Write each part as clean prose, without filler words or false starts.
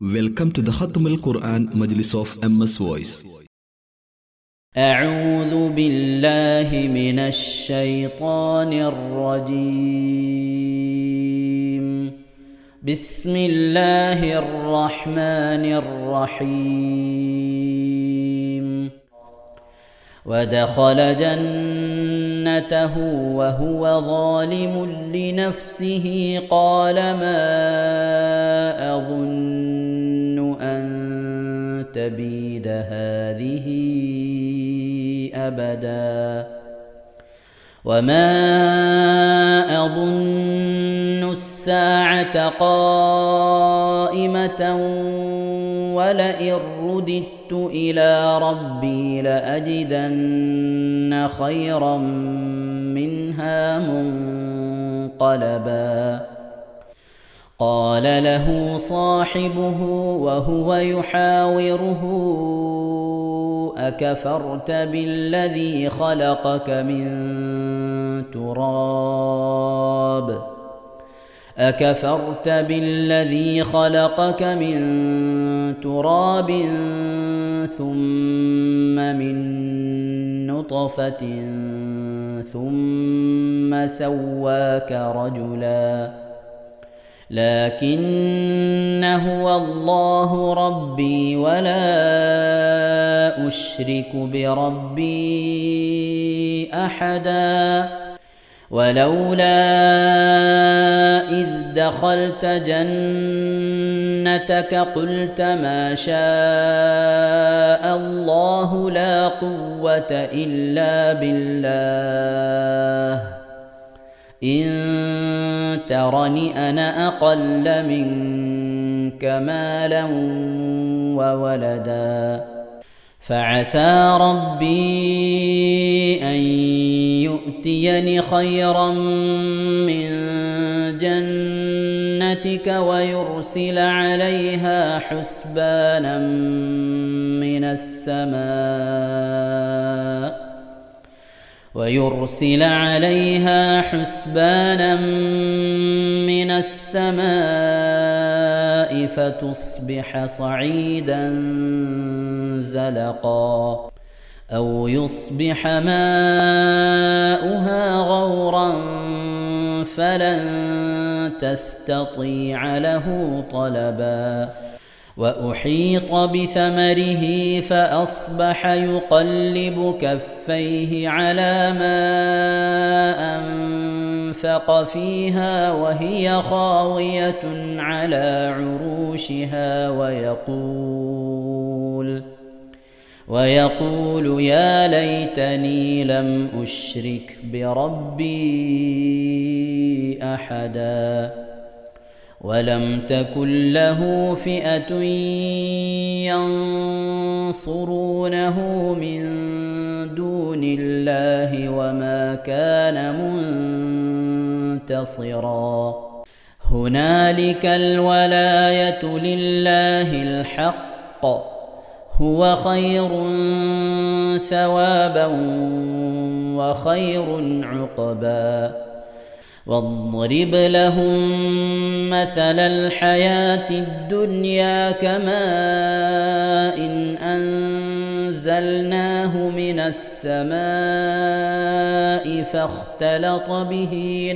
Welcome to the Khatm al-Quran Majlis of MS Voice. أعوذ بالله من الشيطان الرجيم. بسم الله الرحمن الرحيم. ودخل جنته وهو ظالم لنفسه قال ما أظن أن تبيد هذه أبدا وما أظن الساعة قائمة ولئن رددت إلى ربي لأجدن خيرا منها منقلبا. قال له صاحبه وهو يحاوره أكفرت بالذي خلقك من تراب ثم من نطفة ثم سواك رجلا لكن هو الله ربي ولا أشرك بربي أحدا. ولولا إذ دخلت جنتك قلت ما شاء الله لا قوة إلا بالله إن ترني أنا أقل منك مالا وولدا فعسى ربي أن يؤتيني خيرا من جنتك ويرسل عليها حسبانا من السماء فتصبح صعيدا زلقا أو يصبح ماؤها غورا فلن تستطيع له طلبا. وأحيط بثمره فأصبح يقلب كفيه على ما أنفق فيها وهي خاوية على عروشها ويقول يا ليتني لم أشرك بربي أحدا. ولم تكن له فئة ينصرونه من دون الله وما كان منتصرا. هنالك الولاية لله الحق هو خير ثوابا وخير عقبا. واضرب لهم مثل الحياة الدنيا كماء أنزلناه من السماء فاختلط به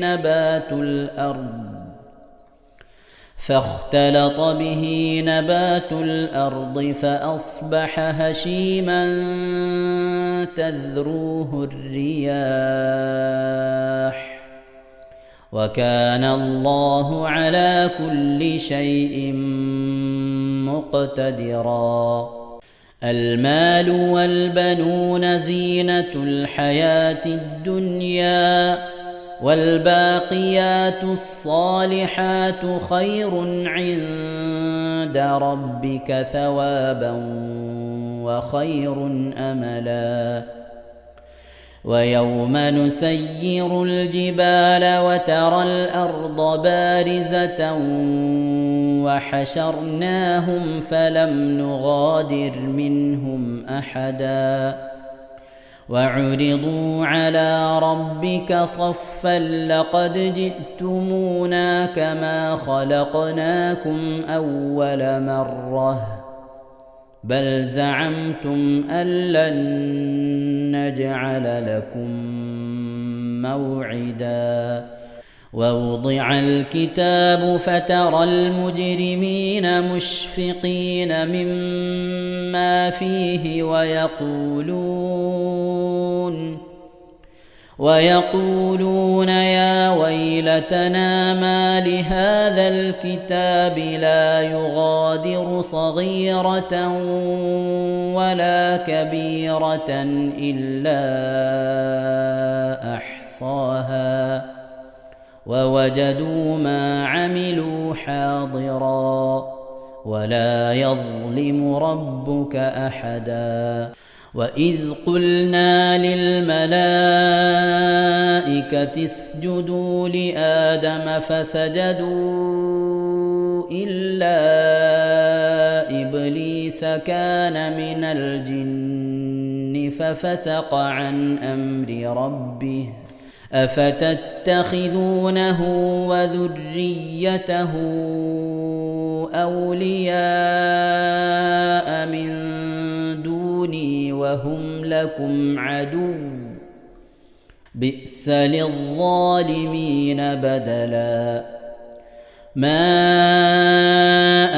نبات الأرض فأصبح هشيما تذروه الرياح وكان الله على كل شيء مقتدرا. المال والبنون زينة الحياة الدنيا والباقيات الصالحات خير عند ربك ثوابا وخير أملا. ويوم نسير الجبال وترى الأرض بارزة وحشرناهم فلم نغادر منهم أحدا وعرضوا على ربك صفا لقد جئتمونا كما خلقناكم أول مرة بل زعمتم أن لن نجعل لكم موعدا ووضع الكتاب فترى المجرمين مشفقين مما فيه ويقولون يا ويلتنا ما لهذا الكتاب لا يغادر صغيرة ولا كبيرة إلا أحصاها ووجدوا ما عملوا حاضرا ولا يظلم ربك أحدا وإذ قلنا للملائكة اسجدوا لآدم فسجدوا إلا إبليس كان من الجن ففسق عن أمر ربه أفتتخذونه وذريته أولياء من دوني وهم لكم عدو بئس للظالمين بدلا ما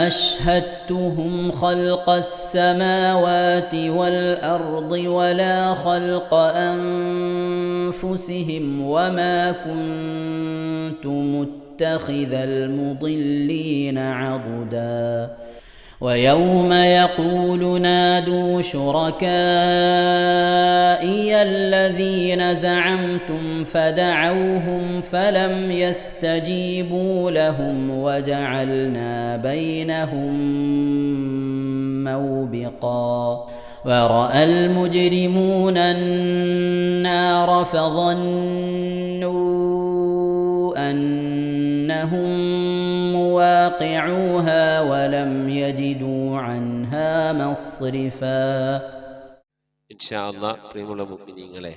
أشهدتهم خلق السماوات والأرض ولا خلق أنفسهم وما كنت متخذ المضلين عضدا ويوم يقول نادوا شركائي الذين زعمتم فدعوهم فلم يستجيبوا لهم وجعلنا بينهم موبقا ورأى المجرمون النار فظنوا أنهم مواقعوها ولم يجدوا عنها مصرفا ഇൻഷാ അല്ലാഹ് പ്രിയമുള്ള മുഅ്മിനീങ്ങളെ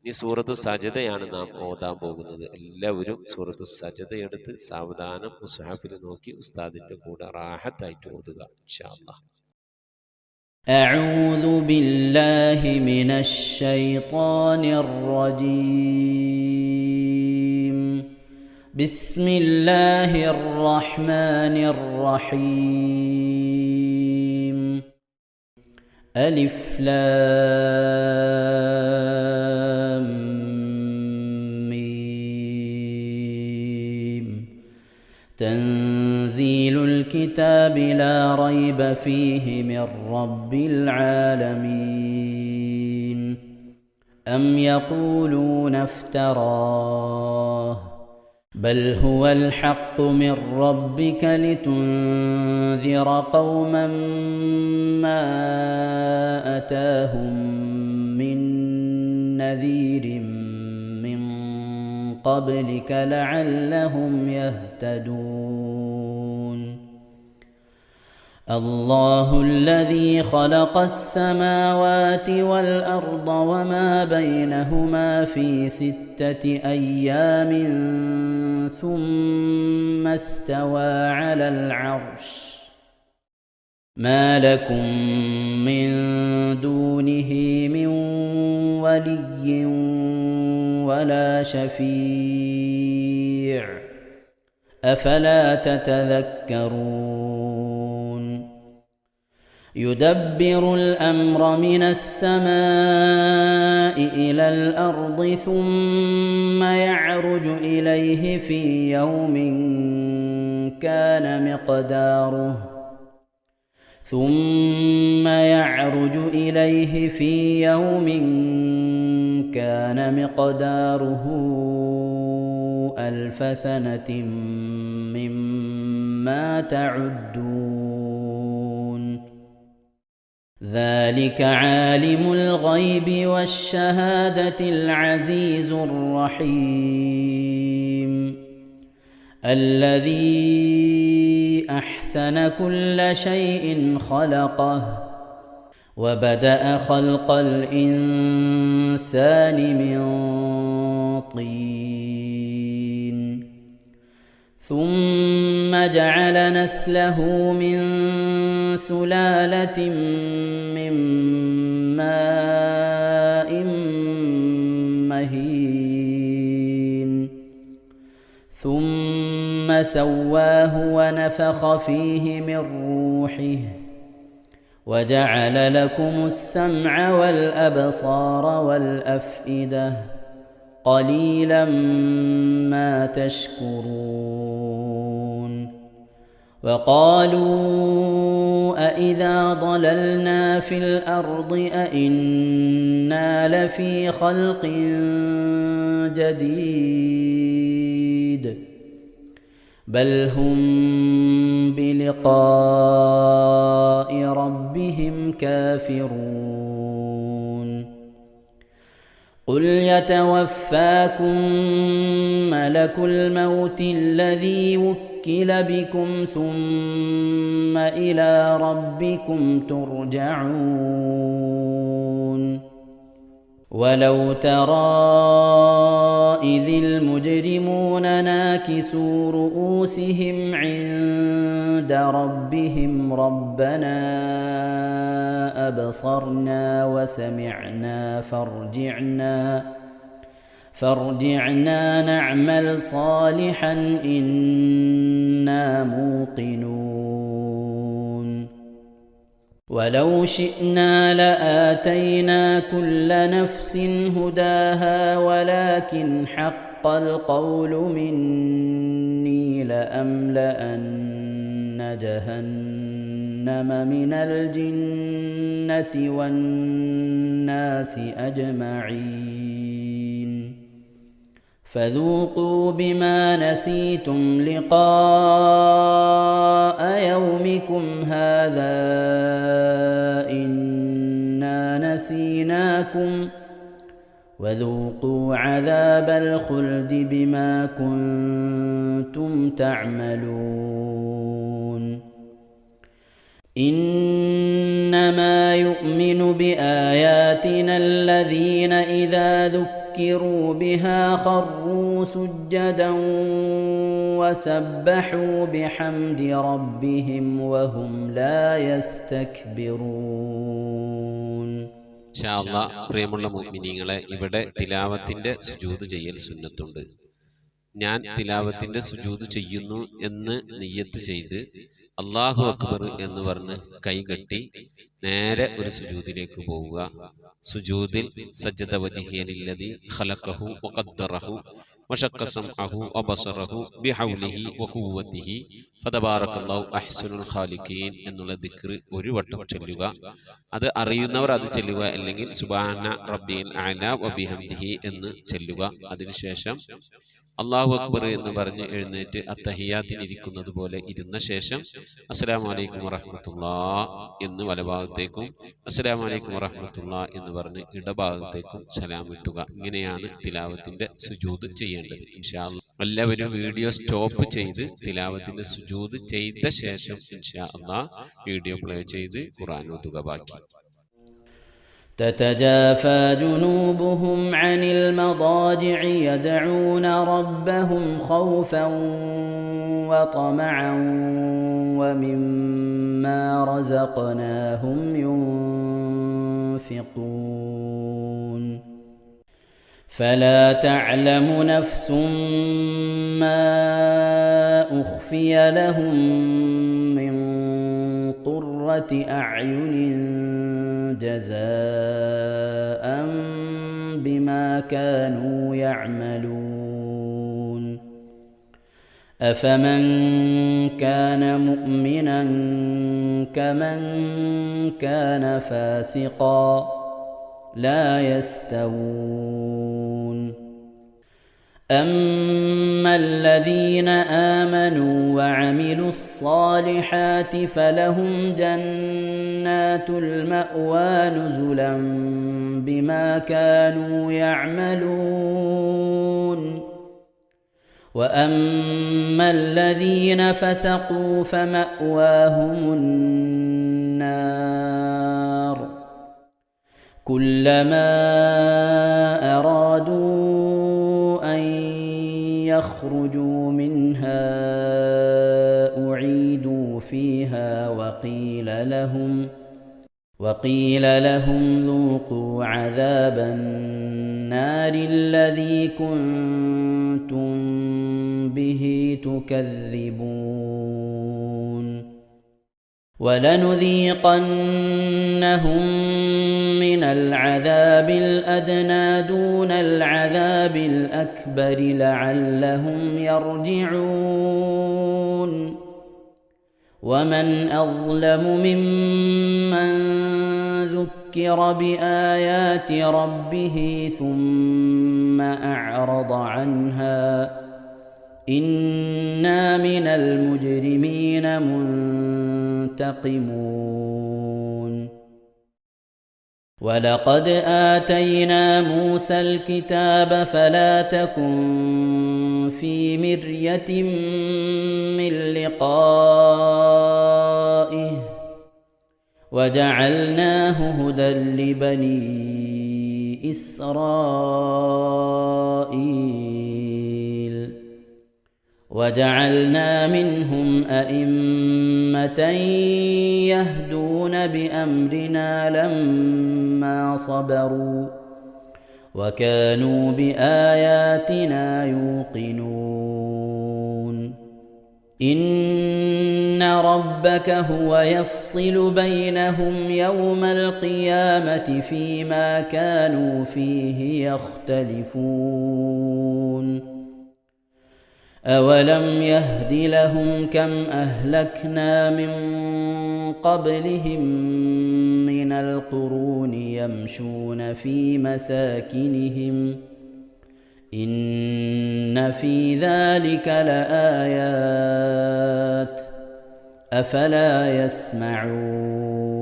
ഈ സൂറത്തു സജദയാണ് നാം ഓതാൻ പോകുന്നത്. എല്ലാവരും സൂറത്തു സജദ എടുത്ത് സാവധാനം മുസ്ഹഫിൽ നോക്കി ഉസ്താദിന്റെ കൂടെ റാഹത്തായിട്ട് ഓതുക ഇൻഷാ അല്ലാഹ്. أعوذ بالله من الشيطان الرجيم بسم الله الرحمن الرحيم ألف لام ميم تنزيل الكتاب لا ريب فيه من رب العالمين أم يقولون افتراه بل هو الحق من ربك لتنذر قوما ما أتاهم من نذير من قبلك لعلهم يهتدون الله الذي خلق السماوات والأرض وما بينهما في 6 أيام ثم استوى على العرش ما لكم من دونه من ولي ولا شفيع أفلا تتذكرون يدبر الأمر من السماء إلى الأرض ثم يعرج إليه في يوم كان مقداره 1000 سنة مما تعدون ذلك عالم الغيب والشهادة العزيز الرحيم الذي أحسن كل شيء خلقه وبدأ خلق الإنسان من طين ثم جعل نسله من سلالة من ماء مهين ثم سواه ونفخ فيه من روحه وجعل لكم السمع والأبصار والأفئدة قليلا ما تشكرون وقالوا أإذا ضللنا في الأرض أإنا لفي خلق جديد بل هم بلقاء ربهم كافرون قل يتوفاكم ملك الموت الذي وكل بكم ثم إلى ربكم ترجعون ولو ترى إذ المجرمون ناكسوا رؤوسهم عند ربهم ربنا أبصرنا وسمعنا فارجعنا نعمل صالحا إنا موقنون ولو شئنا لآتينا كل نفس هداها ولكن حق القول مني لأملأن جهنم من الجنة والناس أجمعين فذوقوا بما نسيتم لقاء يومكم هذا إنا نسيناكم وذوقوا عذاب الخلد بما كنتم تعملون إنما يؤمن بآياتنا الذين إذا ذكروا بها خروا سجدا وسبحوا بحمد ربهم وهم لا يستكبرون. ഇൻഷാ അല്ലാഹ് പ്രിയമുള്ള മുഅ്മിനീങ്ങളെ, ഇവിടെ തിലാവത്തിന്റെ സുജൂദ് ചെയ്യൽ സുന്നത്തുണ്ട്. ഞാൻ തിലാവത്തിന്റെ സുജൂദ് ചെയ്യുന്നു എന്ന് നിയ്യത്ത് ചെയ്ത് അല്ലാഹു അക്ബർ എന്ന് പറഞ്ഞ് കൈകെട്ടി നേരെ ഒരു സുജൂദിലേക്ക് പോവുക. സുജൂദിൽ സജ്ജദ വജ്ഹിയലില്ലദി ഖലഖഹു വഖദ്ദറഹു വശഖ്ഖ സംഅഹു വബസറഹു ബിഹൗലിഹി വഖുവ്വതിഹി ഫതബാറകല്ലാഹു അഹ്സനുൽ ഖാലിഖീൻ എന്നുള്ള ദിക്ർ ഒരു വട്ടം ചൊല്ലുക. അത് അറിയുന്നവർ അത് ചൊല്ലുക, അല്ലെങ്കിൽ സുബ്ഹാന റബ്ബിയൽ അഅല വബിഹംദിഹി എന്ന് ചൊല്ലുക. അതിനുശേഷം അല്ലാഹു അക്ബർ എന്ന് പറഞ്ഞ് എഴുന്നേറ്റ് അത്തഹിയാത്തിനിരിക്കുന്നത് പോലെ ഇരുന്ന ശേഷം അസ്സലാമു അലൈക്കും വറഹ്മത്തുള്ളാഹ് എന്ന് വലഭാഗത്തേക്കും അസ്സലാമു അലൈക്കും വറഹ്മത്തുള്ളാഹ് എന്ന് പറഞ്ഞ് ഇടഭാഗത്തേക്കും സലാം ഇട്ടുക. ഇങ്ങനെയാണ് തിലാവത്തിന്റെ സുജൂദ് ചെയ്യേണ്ടത്. ഇൻഷാ അല്ലാഹ് എല്ലാവരും വീഡിയോ സ്റ്റോപ്പ് ചെയ്ത് തിലാവത്തിന്റെ സുജൂദ് ചെയ്ത ശേഷം ഇൻഷാ അല്ലാഹ് വീഡിയോ പ്ലേ ചെയ്ത് ഖുർആൻ ഓതുക. ബാക്കി تتجافى جنوبهم عن المضاجع يدعون ربهم خوفا وطمعا ومما رزقناهم ينفقون فلا تعلم نفس ما أخفي لهم من قرة أعين جزاء بما كانوا يعملون أفمن كان مؤمنا كمن كان فاسقا لا يستوون أما الذين آمنوا وعملوا الصالحات فلهم جنات المأوى نزلا بما كانوا يعملون وأما الذين فسقوا فمأواهم النار كلما أرادوا أن يخرجوا منها أعيدوا فيها وقيل لهم ذوقوا عذاب النار الذي كنتم به تكذبون ولنذيقنهم من العذاب الأدنى دون العذاب الأكبر لعلهم يرجعون ومن أظلم ممن ذكر بآيات ربه ثم أعرض عنها إنا من المجرمين منتقمون ولقد آتينا موسى الكتاب فلا تكن في مرية من لقائه وجعلناه هدى لبني إسرائيل وجعلنا منهم أئمة يهدون بأمرنا لما صبروا وكانوا بآياتنا يوقنون إن ربك هو يفصل بينهم يوم القيامة فيما كانوا فيه يختلفون أولم يهد لهم كم أهلكنا من قبلهم من القرون يمشون في مساكنهم إن في ذلك لآيات أفلا يسمعون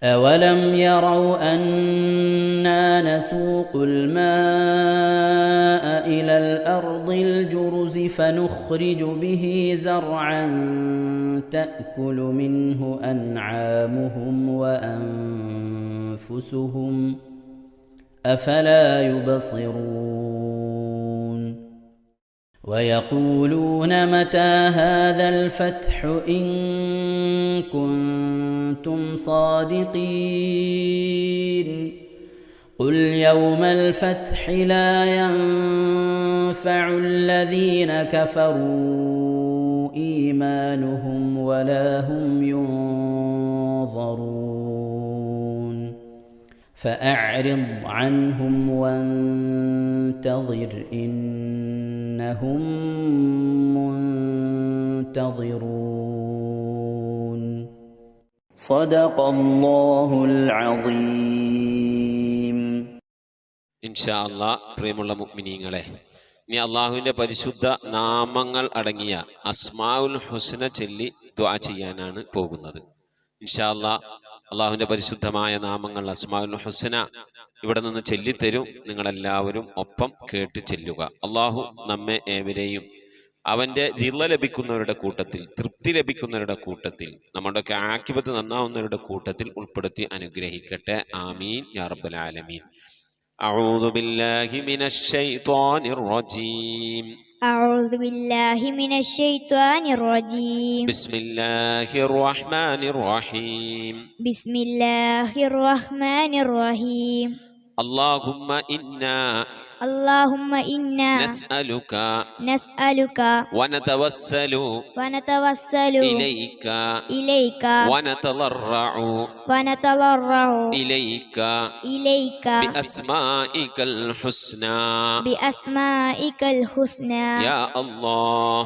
أولم يروا أنا نسوق الماء إلى الأرض الجرز فنخرج به زرعا تأكل منه أنعامهم وأنفسهم أفلا يبصرون ويقولون متى هذا الفتح إن كنتم صادقين قل يوم الفتح لا ينفع الذين كفروا إيمانهم ولا هم ينظرون فأعرض عنهم وانتظر إنهم منتظرون صدق الله العظيم ഇൻഷാ അല്ലാഹ്. പ്രിയമുള്ള മുഅ്മിനീങ്ങളെ, ഇനി അള്ളാഹുവിൻ്റെ പരിശുദ്ധ നാമങ്ങൾ അടങ്ങിയ അസ്മാഉൽ ഹുസ്ന ചൊല്ലി ദുആ ചെയ്യാനാണ് പോകുന്നത്. ഇൻഷാ അല്ലാഹ് അള്ളാഹുവിൻ്റെ പരിശുദ്ധമായ നാമങ്ങൾ അസ്മാഉൽ ഹുസ്ന ഇവിടെ നിന്ന് ചൊല്ലിത്തരും. നിങ്ങളെല്ലാവരും ഒപ്പം കേട്ട് ചെല്ലുക. അള്ളാഹു നമ്മെ ഏവരെയും അവൻ്റെ റിള ലഭിക്കുന്നവരുടെ കൂട്ടത്തിൽ, തൃപ്തി ലഭിക്കുന്നവരുടെ കൂട്ടത്തിൽ, നമ്മുടെയൊക്കെ ആഖിബത്ത് നന്നാവുന്നവരുടെ കൂട്ടത്തിൽ ഉൾപ്പെടുത്തി അനുഗ്രഹിക്കട്ടെ. ആമീൻ യാ റബ്ബൽ ആലമീൻ. أعوذ بالله من الشيطان الرجيم. أعوذ بالله من الشيطان الرجيم. بسم الله الرحمن الرحيم. بسم الله الرحمن الرحيم. اللهم إنا نسألك ونتوسل إليك ونتضرع إليك بأسمائك الحسنى يا الله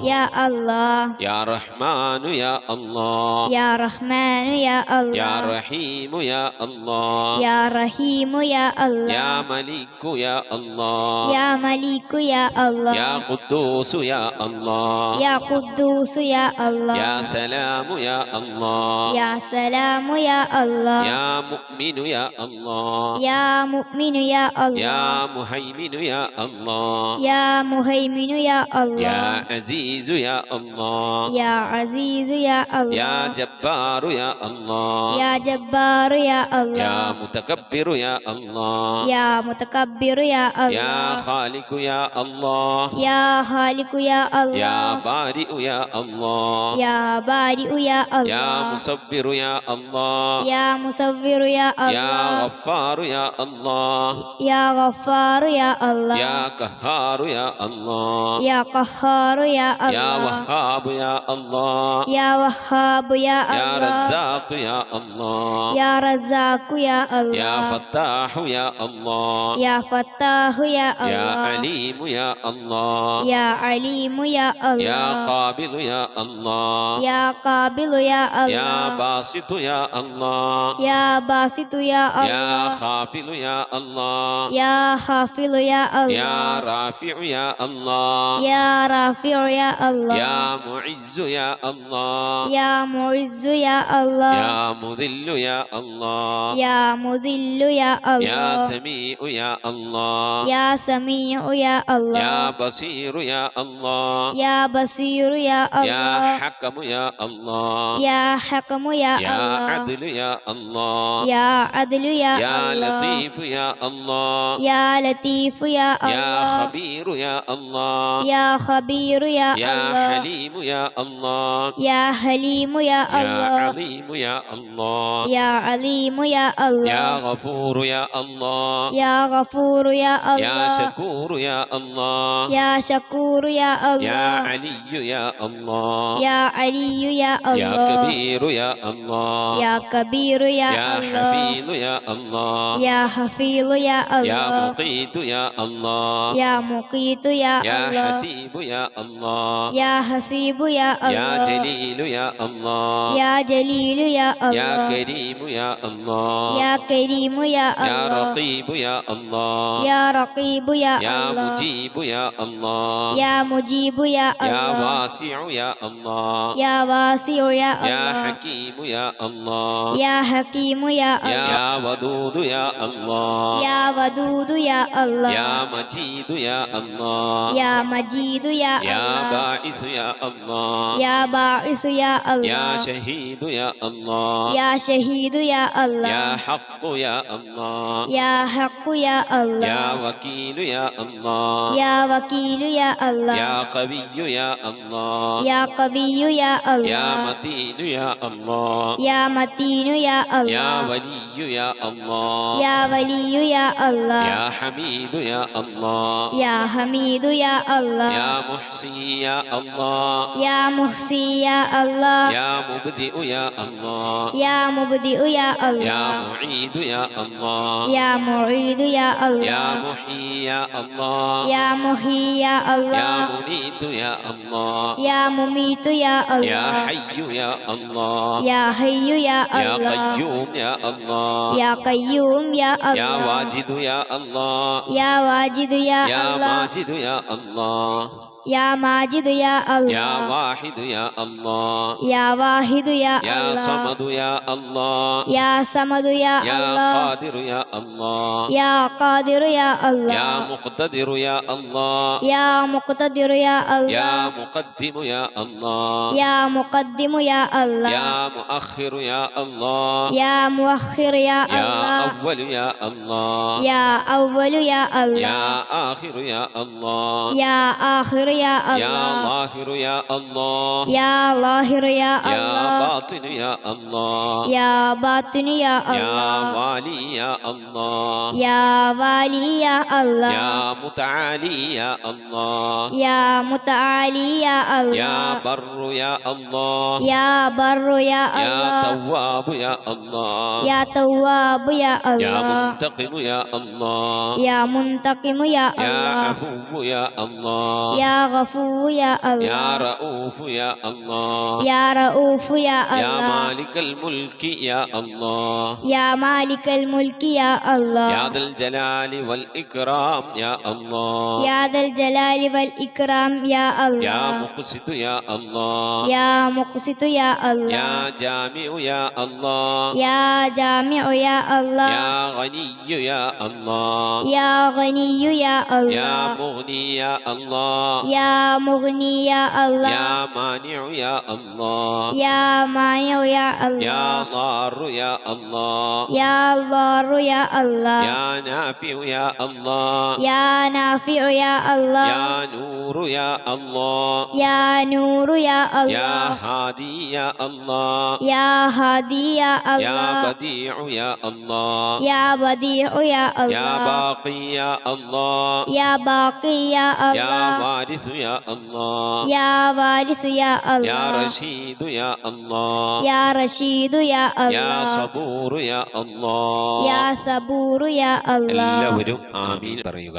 يا رحمن يا الله يا رحمن يا الله يا رحيم يا الله يا رحيم يا الله يا ملك يا الله الله يا مليك يا الله يا قدوس يا الله يا قدوس يا الله يا سلام يا الله يا سلام يا الله يا مؤمن يا الله يا مؤمن يا الله يا مهيمن يا الله يا مهيمن يا الله يا عزيز يا الله يا عزيز يا الله يا جبار يا الله يا جبار يا يا الله متكبر يا الله يا متكبر يا الله يا خالق يا الله يا خالق يا الله يا بارئ يا الله يا بارئ يا الله يا مصبر يا الله يا مصور يا يا الله غفار يا الله يا غفار يا الله يا قهار يا الله يا قهار يا يا الله وهاب يا الله يا وهاب يا يا الله رزاق يا الله يا رزاق يا الله يا فتاح يا الله يا فتاح يا يا الله عليم يا الله يا عليم يا يا الله قابل يا الله يا قابل يا يا الله باسط يا الله يا باسط يا يا الله خافل يا الله يا حافظ يا يا الله رافع يا الله يا رافع يا الله يا معز يا الله يا معز يا الله يا مذل يا الله يا مذل يا يا الله سميع يا الله يا سميع يا الله يا بصير يا الله يا بصير يا يا الله حكم يا الله يا حكم يا يا الله عدل يا الله يا عدل يا يا الله لطيف يا الله يا لطيف يا يا الله خبير يا الله يا خبير يا يا الله حليم يا الله يا حليم يا يا الله عظيم يا الله يا عليم يا يا الله غفور يا الله يا غفور يا يا الله شكور يا الله يا شكور يا يا الله علي يا الله يا علي يا يا الله كبير يا الله يا كبير يا يا الله حفيظ يا الله يا حفيظ يا يا الله مقيت يا الله يا مقيت يا يا الله حسيب يا الله يا حسيب يا يا الله جليل يا الله يا جليل يا يا الله كريم يا الله يا كريم يا يا الله رقيب يا الله يا رقيب يا يا الله مجيب يا الله يا مجيب يا يا الله واسع يا الله يا واسع يا يا الله حكيم يا الله يا حكيم يا الله يا ودود يا الله يا ودود يا الله يا مجيد يا الله يا مجيد يا يا الله باعث يا الله يا باعث يا يا الله شهيد يا الله يا شهيد يا يا الله حق يا الله يا حق يا الله يا وكيل يا الله يا وكيل يا الله يا قوي يا الله يا قوي يا يا الله متين يا الله يا متين يا يا الله ولي يا الله يا ولي يا الله يا حميد يا الله يا حميد يا الله يا محصي يا الله يا محصي يا الله يا مبدئ يا الله يا مبدئ يا يا الله معيد يا الله يا معيد يا يا الله محيي يا الله يا محيي يا يا الله مميت يا الله يا مميت يا يا الله حي يا الله يا حي يا يا الله قيوم يا الله يا قيوم يا يا الله واجد يا الله يا واجد يا يا الله ماجد يا الله يا ماجد يا يا الله واحد يا الله يا واحد يا يا الله صمد يا الله يا صمد يا يا الله قادر يا الله يا قادر يا يا الله مقتدر يا الله يا مقتدر يا يا الله مقدم يا الله يا مقدم يا الله يا مؤخر يا الله يا مؤخر يا يا الله أول يا الله يا أول يا يا الله آخر يا الله يا آخر يا يا الله ظاهر يا الله يا ظاهر يا يا الله باطن يا الله يا باطن يا يا الله والي يا الله يا والي يا الله يا متعالي يا الله يا متعالي يا يا الله بر يا الله يا بر يا يا الله تواب يا الله يا تواب يا يا الله منتقم يا الله يا منتقم يا يا الله عفو يا الله يا غفور يا يا الله رؤوف يا الله يا رؤوف يا يا الله مالك الملك يا الله يا مالك الملك يا الله يا ذا الجلال والإكرام يا الله يا ذا الجلال والإكرام يا يا الله مقسط يا الله يا مقسط يا الله يا جامع يا الله يا جامع يا الله يا غني يا الله يا غني يا يا الله مغني يا الله يا مغني يا الله يا مانع يا الله يا مانع يا يا الله ضار يا الله يا ضار يا الله يا نافع يا الله يا نافع يا الله يا نور يا الله يا نور يا يا الله هادي يا الله يا هادي يا يا الله بديع يا الله يا بديع يا يا الله باقي يا الله يا باقي يا يا الله وارث يا الله يا وارث يا يا الله رشيد يا الله يا رشيد يا يا الله صبور يا الله يا صبور يا الله എല്ലാവരും ആമീൻ പറയുക.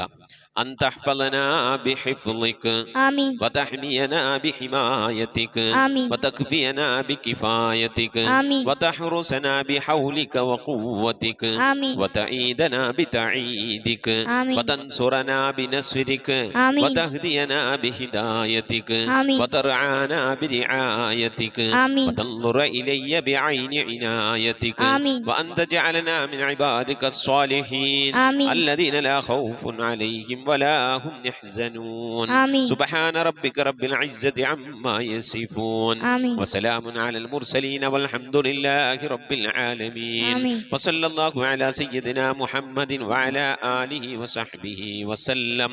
أن تحفظنا بحفظك آمين وتحمينا بحمايتك آمين وتكفينا بكفايتك آمين وتحرسنا بحولك وقوتك آمين وتعيدنا بتعيدك آمين وتنصرنا بنصرك آمين وتهدينا بهدايتك آمين وترعانا برعايتك آمين وتنظر إلي بعين عنايتك آمين وأن تجعلنا من عبادك الصالحين آمين الذين لا خوف عليهم ولا هم يحزنون آمين سبحان ربك رب العزة عما يصفون آمين وسلام على المرسلين والحمد لله رب العالمين آمين وصلى الله على سيدنا محمد وعلى آله وصحبه وسلم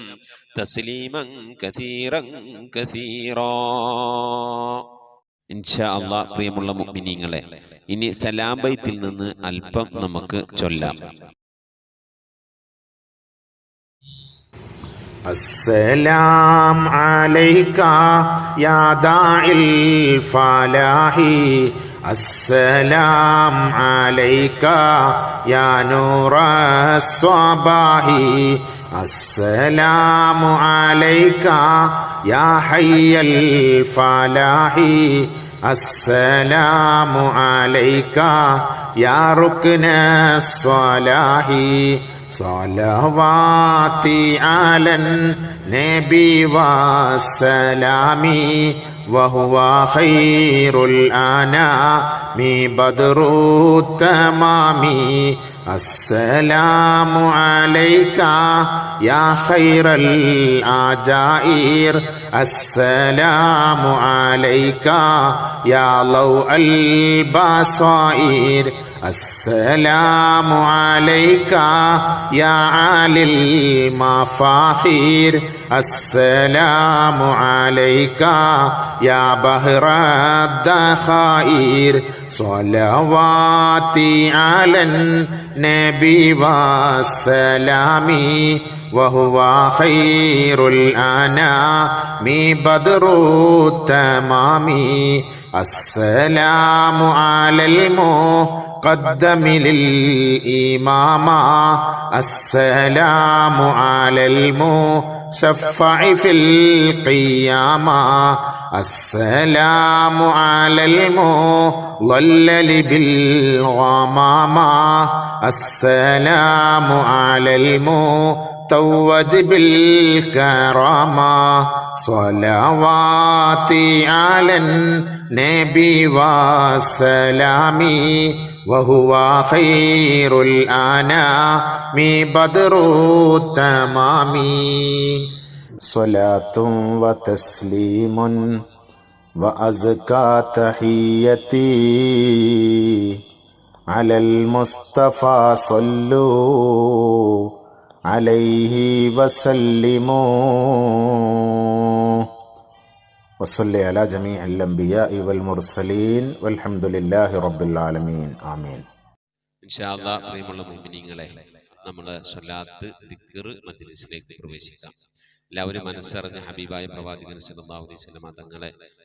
تسليما كثيرا كثيرا ഇൻഷാ അല്ലാഹ്. പ്രിയമുള്ള മുഅ്മിനീങ്ങളെ, ഇനി സലാം ബൈത്തിൽ നിന്ന് അല്പം നമുക്ക് ചൊല്ലാം. السلام عليك يا داعي الفلاح السلام عليك يا نور الصباح السلام عليك يا حي الفلاح السلام عليك يا ركن الصلاح صلواتي على النبي والسلام وهو خير الأنام بدر التمام السلام عليك يا خير الأجائر السلام عليك يا ضوء البصائر السلام عليك يا عالي المفاخير السلام عليك يا بحر الذخائر صلواتي على النبي والسلام وهو خير الأنام بدر التمام السلام على المقدم للإمامة السلام على المشفع في القيامة السلام على المضلل بالغمامة السلام على المتوج بالكرامة صلواتي على النبي والسلام وهو خير الأنام بدر التمام صلاة وتسليم وأزكى تحيتي على المصطفى صلوا عليه وسلموا وصلي على جميع الأنبياء والمرسلين والحمد لله رب العالمين آمين. ഇൻഷാ അല്ലാഹ്. പ്രിയമുള്ള മുഅ്മിനീങ്ങളെ, നമ്മുടെ സ്വലാത്ത് ദിക്ർ മജ്ലിസിലേക്ക് പ്രവേശിക്കാം. എല്ലാവരും മനസ്സറിഞ്ഞ് ഹബീബായ പ്രവാചകൻ സല്ലല്ലാഹു അലൈഹി വസല്ലം തങ്ങളെ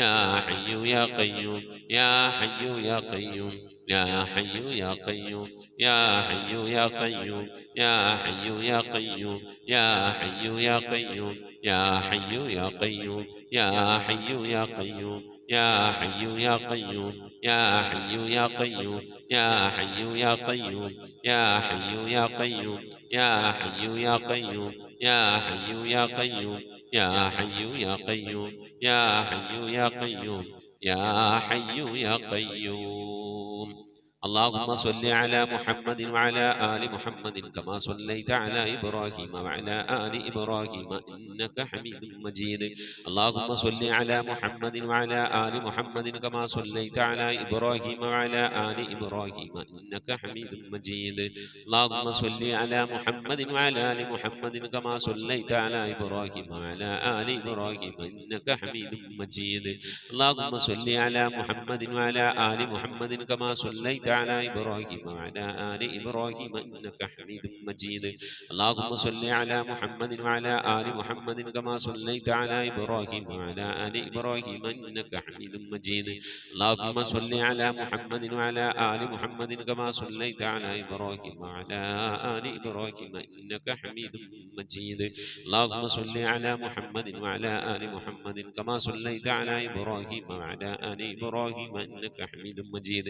يا حي يا قيوم يا حي يا قيوم يا حي يا قيوم يا حي يا قيوم يا حي يا قيوم يا حي يا قيوم يا حي يا قيوم يا حي يا قيوم يا حي يا قيوم يا حي يا قيوم يا حي يا قيوم يا حي يا قيوم يا حي يا قيوم يا حي يا قيوم يا حي يا قيوم يا حي يا قيوم يا حي يا قيوم. اللهم صل على محمد وعلى آل محمد كما صليت على إبراهيم وعلى آل إبراهيم إنك حميد مجيد. اللهم صل على محمد وعلى آل محمد كما صليت على إبراهيم وعلى آل إبراهيم إنك حميد مجيد. اللهم صل على محمد وعلى آل محمد كما صليت على إبراهيم وعلى آل إبراهيم إنك حميد مجيد. اللهم صل على محمد وعلى آل محمد كما صليت على إبراهيم وعلى آل إبراهيم إنك حميد مجيد. اللهم صل على محمد وعلى آل محمد كما صليت على إبراهيم وعلى آل إبراهيم إنك حميد مجيد. اللهم صل على محمد وعلى آل محمد كما صليت على إبراهيم وعلى آل إبراهيم إنك حميد مجيد. اللهم صل على محمد وعلى آل محمد كما صليت على إبراهيم وعلى آل إبراهيم إنك حميد مجيد.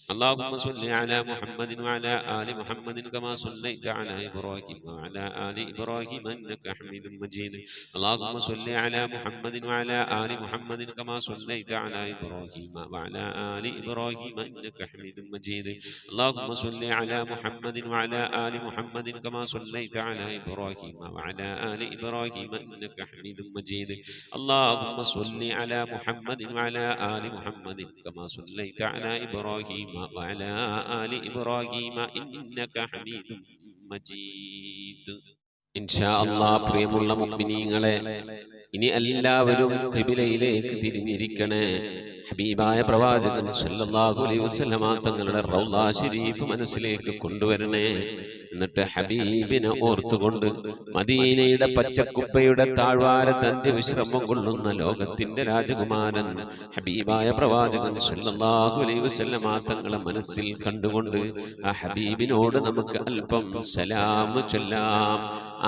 اللهم صل على محمد وعلى آل محمد كما صليت على إبراهيم وعلى آل إبراهيم إنك حميد مجيد. اللهم صل على محمد وعلى آل محمد كما صليت على إبراهيم وعلى آل إبراهيم إنك حميد مجيد. اللهم صل على محمد وعلى آل محمد كما صليت على إبراهيم وعلى آل إبراهيم إنك حميد مجيد. اللهم صل على محمد وعلى آل محمد كما صليت على إبراهيم وعلى آل إبراهيم إنك حميد مجيد. ഇൻഷാ അല്ലാഹ് പ്രിയമുള്ള മുഅ്മിനീങ്ങളെ, ഇനി എല്ലാവരും ഖിബിലയിലേക്ക് തിരിഞ്ഞിരിക്കണേ. ഹബീബായ പ്രവാചകൻ സല്ലല്ലാഹു അലൈഹി വസല്ലമ തങ്ങളുടെ റൗള ശരീഫ് മനസ്സിലേക്ക് കൊണ്ടുവരണേ. എന്നിട്ട് ഹബീബിനെ ഓർത്തുകൊണ്ട് മദീനയുടെ പച്ചക്കുപ്പയുടെ താഴ്വാരത്ത് അന്ത്യവിശ്രമം കൊള്ളുന്ന ലോകത്തിന്റെ രാജകുമാരൻ ഹബീബായ പ്രവാചകൻ സല്ലല്ലാഹു അലൈഹി വസല്ലമ തങ്ങളെ മനസ്സിൽ കണ്ടുകൊണ്ട് ആ ഹബീബിനോട് നമുക്ക് അല്പം സലാം ചൊല്ലാം.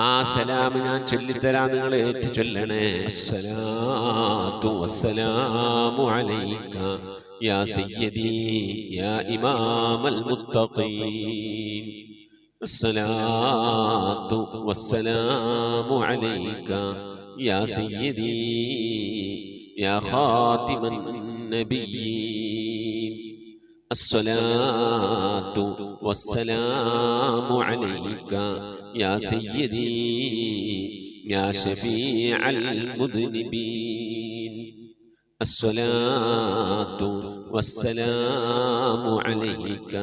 ആ സലാം ഞാൻ ചൊല്ലിത്തരാം, നിങ്ങൾ ഏറ്റു ചൊല്ലണേ. അസ്സലാത്തു വസ്സലാമു അലൈക യാ സയ്യിദി യാ ഇമാമൽ മുത്തഖീൻ. الصلاة والسلام عليك يا سيدي يا خاتم النبيين. الصلاة والسلام عليك يا سيدي يا شفيع المذنبين. الصلاة والسلام عليك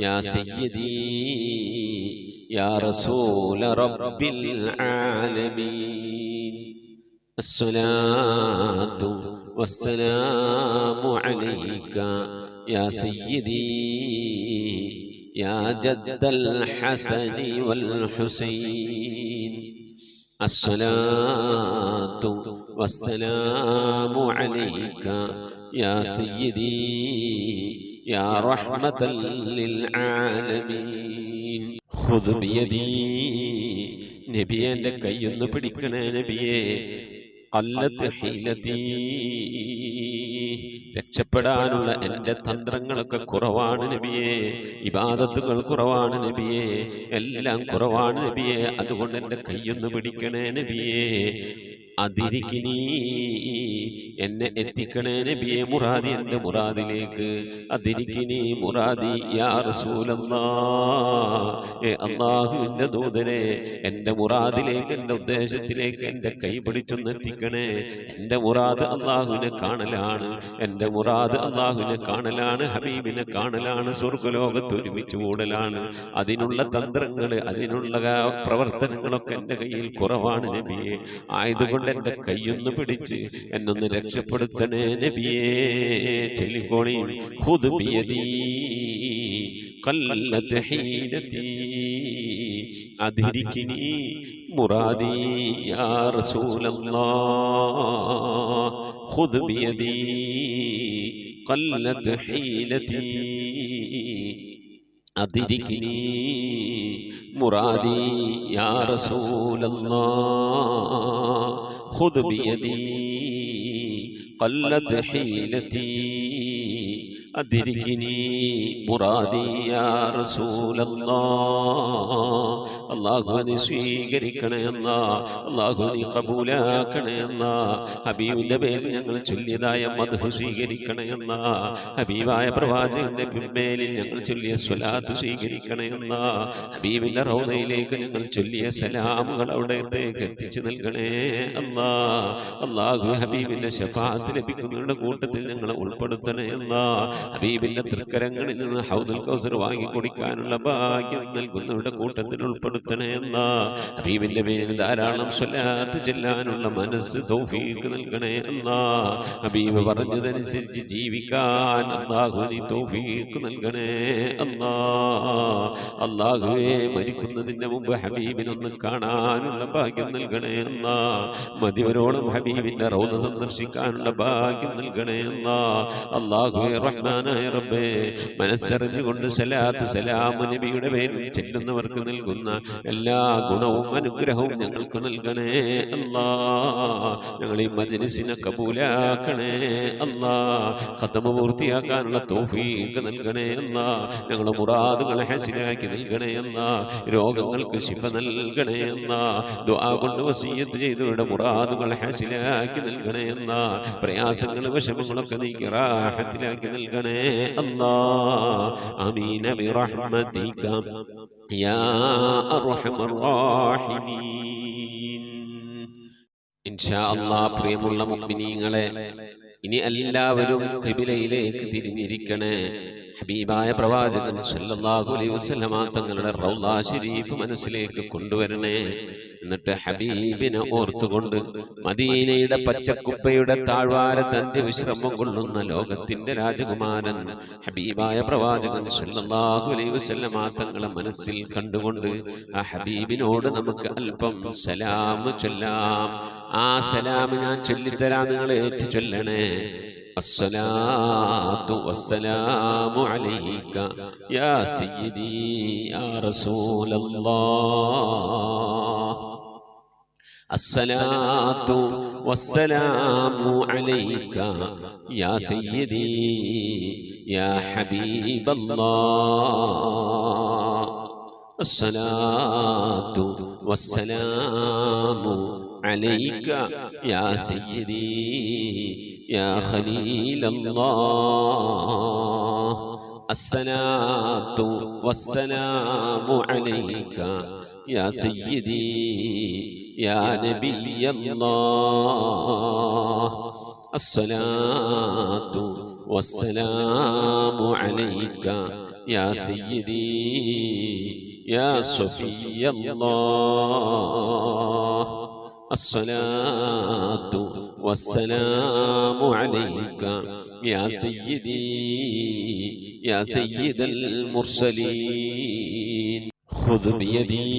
يا سيدي يا رسول رب العالمين. الصلاة والسلام عليك يا سيدي يا جد الحسن والحسين. الصلاة والسلام عليك يا سيدي يا رحمة للعالمين. خذ بيدي നബിയെ, എൻ്റെ കൈയൊന്ന് പിടിക്കണേ നബിയെ. ഖല്ലത്ത് ഹീലതി, രക്ഷപ്പെടാനുള്ള എൻ്റെ തന്ത്രങ്ങളൊക്കെ കുറവാണ് നബിയെ. ഇബാദത്തുകൾ കുറവാണ് നബിയെ, എല്ലാം കുറവാണ് നബിയെ. അതുകൊണ്ട് എൻ്റെ കൈയൊന്ന് പിടിക്കണേ നബിയെ. അതിരിക്കിനി, എന്നെ എത്തിക്കണേ നബിയെ മുറാദി, എൻ്റെ മുറാദിലേക്ക്. അതിരിക്കിനി മുറാദി യാ റസൂലല്ലാഹ്, അല്ലാഹുവിൻ്റെ ദൂതനെ, എൻ്റെ മുറാദിലേക്ക്, എൻ്റെ ഉദ്ദേശത്തിലേക്ക് എൻ്റെ കൈ പിടിച്ചൊന്ന് എത്തിക്കണേ. എൻ്റെ മുറാദ് അല്ലാഹുവിനെ കാണലാണ്, എൻ്റെ മുറാദ് അല്ലാഹുവിനെ കാണലാണ്, ഹബീബിനെ കാണലാണ്, സ്വർഗ്ഗലോകത്ത് ഒരുമിച്ച് കൂടലാണ്. അതിനുള്ള തന്ത്രങ്ങൾ, അതിനുള്ള പ്രവർത്തനങ്ങളൊക്കെ എൻ്റെ കയ്യിൽ കുറവാണ് നബിയെ. ആയതുകൊണ്ട് എൻ്റെ കൈയൊന്ന് പിടിച്ച് എന്നൊന്ന് രക്ഷപ്പെടുത്തണേ നബിയേ. ചൊല്ലിക്കോളി. ഖുദ് ബിയദി ഖല്ലത്ത് ഹീലതി അദ്രികിനി മുറാദി യാ റസൂലല്ലാഹ്. خذ بيدي قلت حيلتي أدركني مرادي يا رسول الله خذ بيدي قلت حيلتي أدركني مرادي يا رسول الله അള്ളാഹുവിനെ സ്വീകരിക്കണേ എന്നാ, അള്ളാഹുവിനെ കബൂലാക്കണേ എന്നാ, ഹബീബിന്റെ പേരിൽ ഞങ്ങൾ ചൊല്ലിയതായ മദ്ഹ് സ്വീകരിക്കണേ എന്നാ, ഹബീബായ പ്രവാചകന്റെ പിൻമേലിൽ ഞങ്ങൾ ചൊല്ലിയ സ്വലാത്ത് സ്വീകരിക്കണേ എന്നാ, ഹബീബിന്റെ റൗദയിലേക്ക് ഞങ്ങൾ ചൊല്ലിയ സലാമുകൾ അവിടത്തേക്ക് എത്തിച്ചു നൽകണേ അല്ലാ. അള്ളാഹു ഹബീബിന്റെ ശഫാഅത്ത് ലഭിക്കുന്നവരുടെ കൂട്ടത്തിൽ ഞങ്ങളെ ഉൾപ്പെടുത്തണേ എന്നാ, ഹബീബിന്റെ തൃക്കരങ്ങളിൽ നിന്ന് ഹൗദുൽ കൗസർ വാങ്ങി കുടിക്കാനുള്ള ഭാഗ്യം നൽകുന്നവരുടെ കൂട്ടത്തിൽ ഉൾപ്പെടുത്തണേ എന്നാ, ഹബീബിന്റെ പേരിൽ ധാരാളം സ്വലാത്ത് ചെല്ലാനുള്ള മനസ്സ് തൗഫീഖ് നൽകണേ എന്നാ, ഹബീബ് പറഞ്ഞതനുസരിച്ച് ജീവിക്കാൻ അല്ലാഹു നീ തൗഫീഖ് നൽകണേ അല്ലാ. അല്ലാഹുവേ മരിക്കുന്നതിന് മുമ്പ് ഹബീബിനൊന്ന് കാണാനുള്ള ഭാഗ്യം നൽകണേ എന്നാ, മതിവരോളം ഹബീബിന്റെ റൗദ സന്ദർശിക്കാനുള്ള ഭാഗ്യം നൽകണേ എന്നാ. അല്ലാഹുവേ റഹ്മാനായ റബ്ബേ, മനസ്സറിഞ്ഞുകൊണ്ട് സലാത്ത് സലാം നബിയുടെ പേരിൽ ചെല്ലുന്നവർക്ക് നൽകുന്ന എല്ലാ ഗുണവും അനുഗ്രഹവും ഞങ്ങൾക്ക് നൽകണേ അല്ലാ. ഞങ്ങൾ ഈ മജ്ലിസിനെ കബൂലാക്കണേ അല്ലാ. ഖത്മ പൂർത്തിയാക്കാനുള്ള തൗഫീഖ് നൽകണേ അല്ലാ. ഞങ്ങളുടെ മുറാദുകളെ ഹസനാക്കി നൽകണേ അല്ലാ. രോഗങ്ങൾക്ക് ശിഫ നൽകണേ അല്ലാ. ദുആ കൊണ്ട് വസിയ്യത്ത് ചെയ്തവരുടെ മുറാദുകൾ ഹസനാക്കി നൽകണേ അല്ലാ. പ്രയാസങ്ങൾ വിഷമങ്ങളൊക്കെ നീക്കി റാഹത്തിലാക്കി നൽകണേ അല്ലാ. ആമീൻ ബിറഹ്മതിക യാ അർഹമർ റഹീമീൻ. ഇൻഷാ അല്ലാഹ് പ്രിയമുള്ള മുഅ്മിനീങ്ങളെ, ഇനി എല്ലാവരും ഖിബിലയിലേക്ക് തിരിഞ്ഞിരിക്കണേ. ഹബീബായ പ്രവാചകൻ സല്ലല്ലാഹു അലൈഹി വസല്ലമ തങ്ങളുടെ റൗള ശരീഫ് മനസ്സിലേക്ക് കൊണ്ടുവരണേ. എന്നിട്ട് ഹബീബിനെ ഓർത്തുകൊണ്ട് മദീനയുടെ പച്ചക്കുപ്പയുടെ താഴ്വാരത്ത് അന്ത്യവിശ്രമം കൊള്ളുന്ന ലോകത്തിന്റെ രാജകുമാരൻ ഹബീബായ പ്രവാചകൻ സല്ലല്ലാഹു അലൈഹി വസല്ലമ തങ്ങളെ മനസ്സിൽ കണ്ടുകൊണ്ട് ആ ഹബീബിനോട് നമുക്ക് അല്പം സലാം ചൊല്ലാം. ആ സലാം ഞാൻ ചൊല്ലിത്തരാം, നിങ്ങൾ ഏറ്റു ചൊല്ലണേ. അസ്സലാത്തു വസ്സലാമു അലൈക യാ സയ്യിദി യാ റസൂലല്ലാഹ്. അസ്സലാത്തു വസ്സലാമു അലൈക യാ സയ്യിദി യാ ഹബീബല്ലാഹ്. അസ്സലാത്തു വസ്സലാമു عليك يا سيدي يا خليل الله. الصلاة والسلام عليك يا سيدي يا نبي الله. الصلاة والسلام عليك يا سيدي يا صفي الله. الصلاة والسلام عليك يا سيدي يا سيد المرسلين. خذ بيدي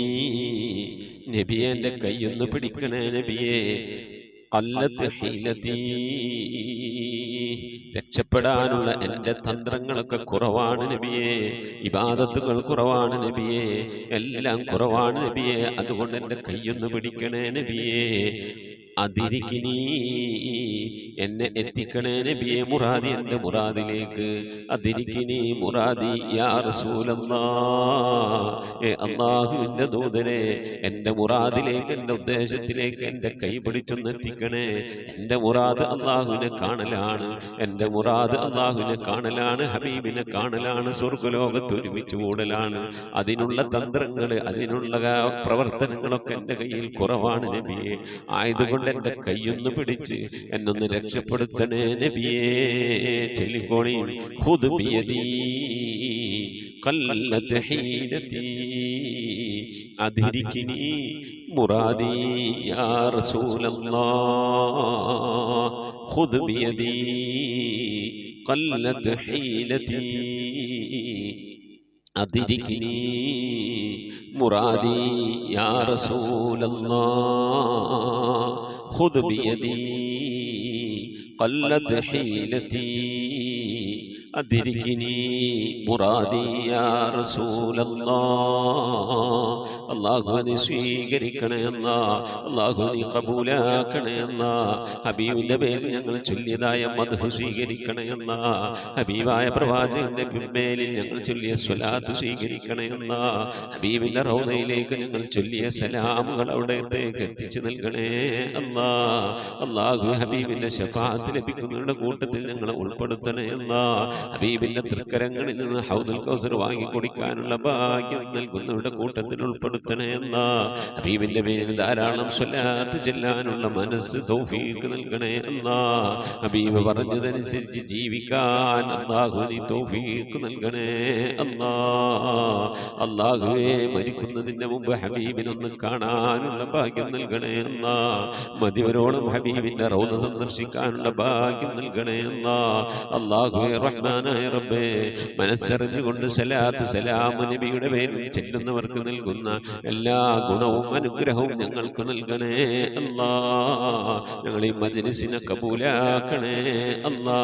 നബിയെ, എൻ്റെ കൈയൊന്ന് പിടിക്കണേ നബിയെ. ഖല്ലത്ത് ഹീലതീ, രക്ഷപ്പെടാനുള്ള എൻ്റെ തന്ത്രങ്ങളൊക്കെ കുറവാണ് നബിയെ. ഇബാദത്തുകൾ കുറവാണ് നബിയെ, എല്ലാം കുറവാണ് നബിയെ. അതുകൊണ്ട് എൻ്റെ കൈയൊന്ന് പിടിക്കണേ നബിയെ. അതിരിക്കിനി, എന്നെ എത്തിക്കണേ നബിയെ മുറാദി, എൻ്റെ മുറാദിലേക്ക്. അതിരിക്കിനി മുറാദി യാ റസൂലല്ലാഹ്. അല്ലാഹുവിൻ്റെ ദൂതനെ, എൻ്റെ മുറാദിലേക്ക്, എൻ്റെ ഉദ്ദേശത്തിലേക്ക് എൻ്റെ കൈ പിടിച്ചൊന്ന് എത്തിക്കണേ. എൻ്റെ മുറാദ് അല്ലാഹുവിനെ കാണലാണ്, എൻ്റെ മുറാദ് അല്ലാഹുവിനെ കാണലാണ്, ഹബീബിനെ കാണലാണ്, സ്വർഗ്ഗലോകത്ത് ഒരുമിച്ച് കൂടലാണ്. അതിനുള്ള തന്ത്രങ്ങൾ, അതിനുള്ള പ്രവർത്തനങ്ങളൊക്കെ എൻ്റെ കയ്യിൽ കുറവാണ് നബിയെ. ആയതുകൊണ്ട് എൻ്റെ കൈയൊന്ന് പിടിച്ച് എന്നൊന്ന് രക്ഷപ്പെടുത്തണേ നബിയേ. ചൊല്ലിക്കോണി. ഖുദ് ബിയദീ ഖല്ലത് ഹീലതീ അദ്രികിനി മുറാദി യാ റസൂലല്ലാഹ്. ഖുദ് ബിയദീ ഖല്ലത് ഹീലതീ അദ്രികിനി മുറാദി യാ റസൂലല്ലാഹ്. ഖുദ് ബിയദീ قلت حيلتي أدركني مرادي يا رسول الله അല്ലാഹു നീ സ്വീകരിക്കണേ അല്ലാ, അല്ലാഹു നീ കബൂലാക്കണേ അല്ലാ, ഹബീബിന്റെ പേരിൽ ഞങ്ങൾ ചൊല്ലിയതായ മദ്ഹ് സ്വീകരിക്കണേ അല്ലാ, ഹബീബായ പ്രവാചകന്റെ മേലിൽ ഞങ്ങൾ ചൊല്ലിയ സ്വലാത്ത് സ്വീകരിക്കണേ അല്ലാ, ഹബീബിന്റെ റൗദയിലേക്ക് ഞങ്ങൾ ചൊല്ലിയ സലാമുകൾ അവിടത്തേക്ക് എത്തിച്ചു നൽകണേ അല്ലാ. അല്ലാഹു ഹബീബിന്റെ ശഫാഅത്ത് ലഭിക്കുന്നവരുടെ കൂട്ടത്തിൽ ഞങ്ങളെ ഉൾപ്പെടുത്തണേ അല്ലാ. ഹബീബിന്റെ തൃക്കരങ്ങളിൽ നിന്ന് ഹൗദുൽ കൗസർ വാങ്ങി കുടിക്കാനുള്ള ഭാഗ്യം നൽകുന്നവരുടെ കൂട്ടത്തിൽ ഉൾപ്പെടുത്തണേ അല്ലാ. ഹബീബിന്റെ പേരിൽ ധാരാളം സ്വലാത്ത് ചെല്ലാനുള്ള മനസ്സ് തൗഫീഖ് നൽകണേ അല്ലാ. ഹബീബ് പറഞ്ഞതനുസരിച്ച് ജീവിക്കാൻ അല്ലാഹു നീ തൗഫീഖ് നൽകണേ അല്ലാ. അല്ലാഹുവേ മരിക്കുന്നതിന്റെ മുമ്പ് ഹബീബിനൊന്ന് കാണാനുള്ള ഭാഗ്യം നൽകണേ അല്ലാ. മതിവരോളം ഹബീബിന്റെ റൗദ സന്ദർശിക്കാനുള്ള ഭാഗ്യം നൽകണേ അല്ലാ. അല്ലാഹുവേ റഹ്മാനായ റബ്ബേ, മനസ്സറിഞ്ഞുകൊണ്ട് സലാത്ത് സലാം നബിയുടെ പേരിൽ ചെല്ലുന്നവർക്ക് നൽകുന്ന എല്ലാ ഗുണവും അനുഗ്രഹവും ഞങ്ങൾക്ക് നൽകണേ അല്ലാ. ഞങ്ങൾ ഈ മജ്ലിസിനെ കബൂലാക്കണേ അല്ലാ.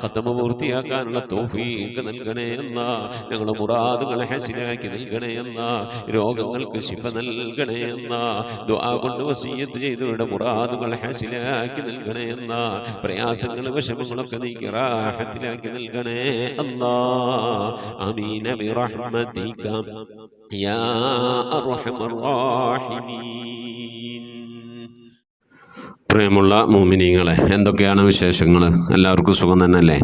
ഖത്മ പൂർത്തിയാക്കാനുള്ള തൗഫീഖ് നൽകണേ അല്ലാ. ഞങ്ങളുടെ മുറാദുകളെ ഹസിലാക്കി നൽകണേ അല്ലാ. രോഗങ്ങൾക്ക് ശിഫ നൽകണേ അല്ലാ. ദുആ കൊണ്ട് വസിയ്യത്ത് ചെയ്തവരുടെ മുറാദുകൾ ഹസിലാക്കി നൽകണേ അല്ലാ. പ്രയാസങ്ങൾ വിഷമങ്ങളൊക്കെ നീക്കി റാഹത്തിലാക്കി നൽകണേ അല്ലാ. ആമീൻ ബിറഹ്മതിക യാ അർഹമർ റഹീമീൻ. പ്രിയമുള്ള മുഅ്മിനീങ്ങളെ, എന്തൊക്കെയാണ് വിശേഷങ്ങൾ? എല്ലാവർക്കും സുഖം തന്നെയല്ലേ?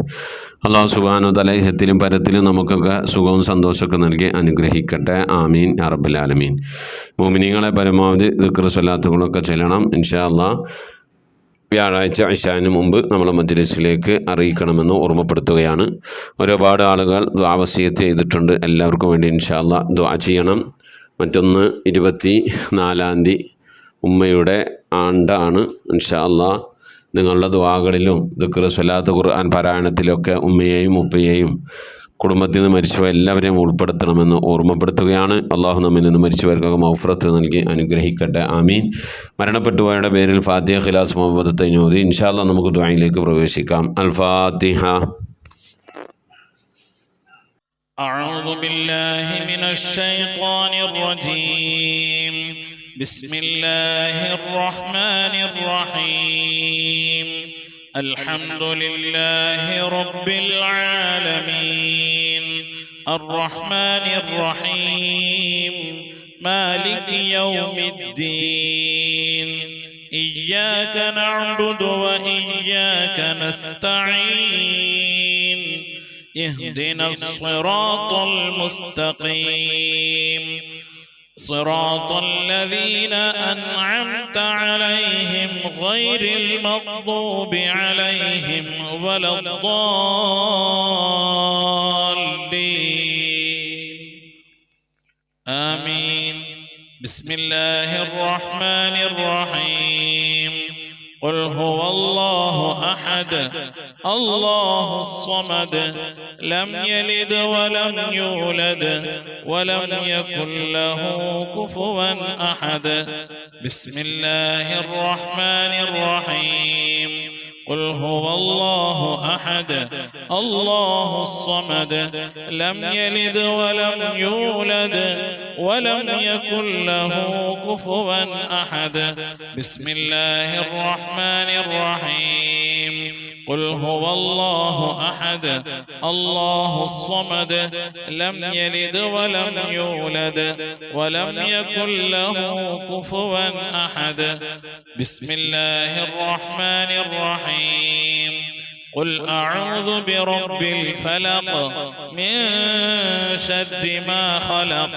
അല്ലാഹു സുബ്ഹാനഹു വ തആല ഇഹത്തിലും പരത്തിലും നമുക്കൊക്കെ സുഖവും സന്തോഷമൊക്കെ നൽകി അനുഗ്രഹിക്കട്ടെ. ആമീൻ യാ റബ്ബൽ ആലമീൻ. മുഅ്മിനീങ്ങളെ പരമാവധി ദിക്ർ സ്വലാത്തുകളൊക്കെ ചെല്ലണം ഇൻഷാ അല്ലാഹ്. വ്യാഴാഴ്ച ഇശാന് മുമ്പ് നമ്മളെ മജ്ലിസിലേക്ക് അറിയിക്കണമെന്ന് ഓർമ്മപ്പെടുത്തുകയാണ്. ഒരുപാട് ആളുകൾ ദുആ വസിയത്ത് ചെയ്തിട്ടുണ്ട്. എല്ലാവർക്കും വേണ്ടി ഇൻഷാ അല്ലാഹ് ദുആ ചെയ്യണം. മറ്റൊന്ന് 24 ഉമ്മയുടെ ആണ്ടാണ്. ഇൻഷാ അല്ലാഹ് നിങ്ങളുടെ ദുആകളിലും ദിക്ർ സ്വലാത്ത് ഖുർആൻ പാരായണത്തിലൊക്കെ ഉമ്മയെയും ഉപ്പയെയും കുടുംബത്തിൽ നിന്ന് മരിച്ചവർ എല്ലാവരെയും ഉൾപ്പെടുത്തണമെന്ന് ഓർമ്മപ്പെടുത്തുകയാണ്. അള്ളാഹു നമ്മിൽ നിന്ന് മരിച്ചവർക്കൊക്കെ മഗ്ഫിറത്ത് നൽകി അനുഗ്രഹിക്കട്ടെ. ആമീൻ. മരണപ്പെട്ടുപോയവരുടെ പേരിൽ ഫാത്തിഹ, ഖിലാസ്, മുഹബ്ബത്ത് ഓതി ഇൻഷാ അല്ലാഹ് നമുക്ക് ദുആയിലേക്ക് പ്രവേശിക്കാം. അൽ ഫാത്തിഹ. أعوذ بالله من الشيطان الرجيم. بسم الله الرحمن الرحيم. الحمد لله رب العالمين الرحمن الرحيم مالك يوم الدين إياك نعبد وإياك نستعين اهدنا الصراط المستقيم صراط الذين أنعمت عليهم غير المغضوب عليهم ولا الضالين آمين. بسم الله الرحمن الرحيم. قل هو الله أحد الله الصمد لم يلد ولم يولد ولم يكن له كفوا أحد. بسم الله الرحمن الرحيم. قل هو الله أحد الله الصمد لم يلد ولم يولد ولم يكن له كفوا أحد. بسم الله الرحمن الرحيم. قل هو الله أحد الله الصمد لم يلد ولم يولد ولم يكن له كفوا أحد. بسم الله الرحمن الرحيم. قل أعوذ برب الفلق من شر ما خلق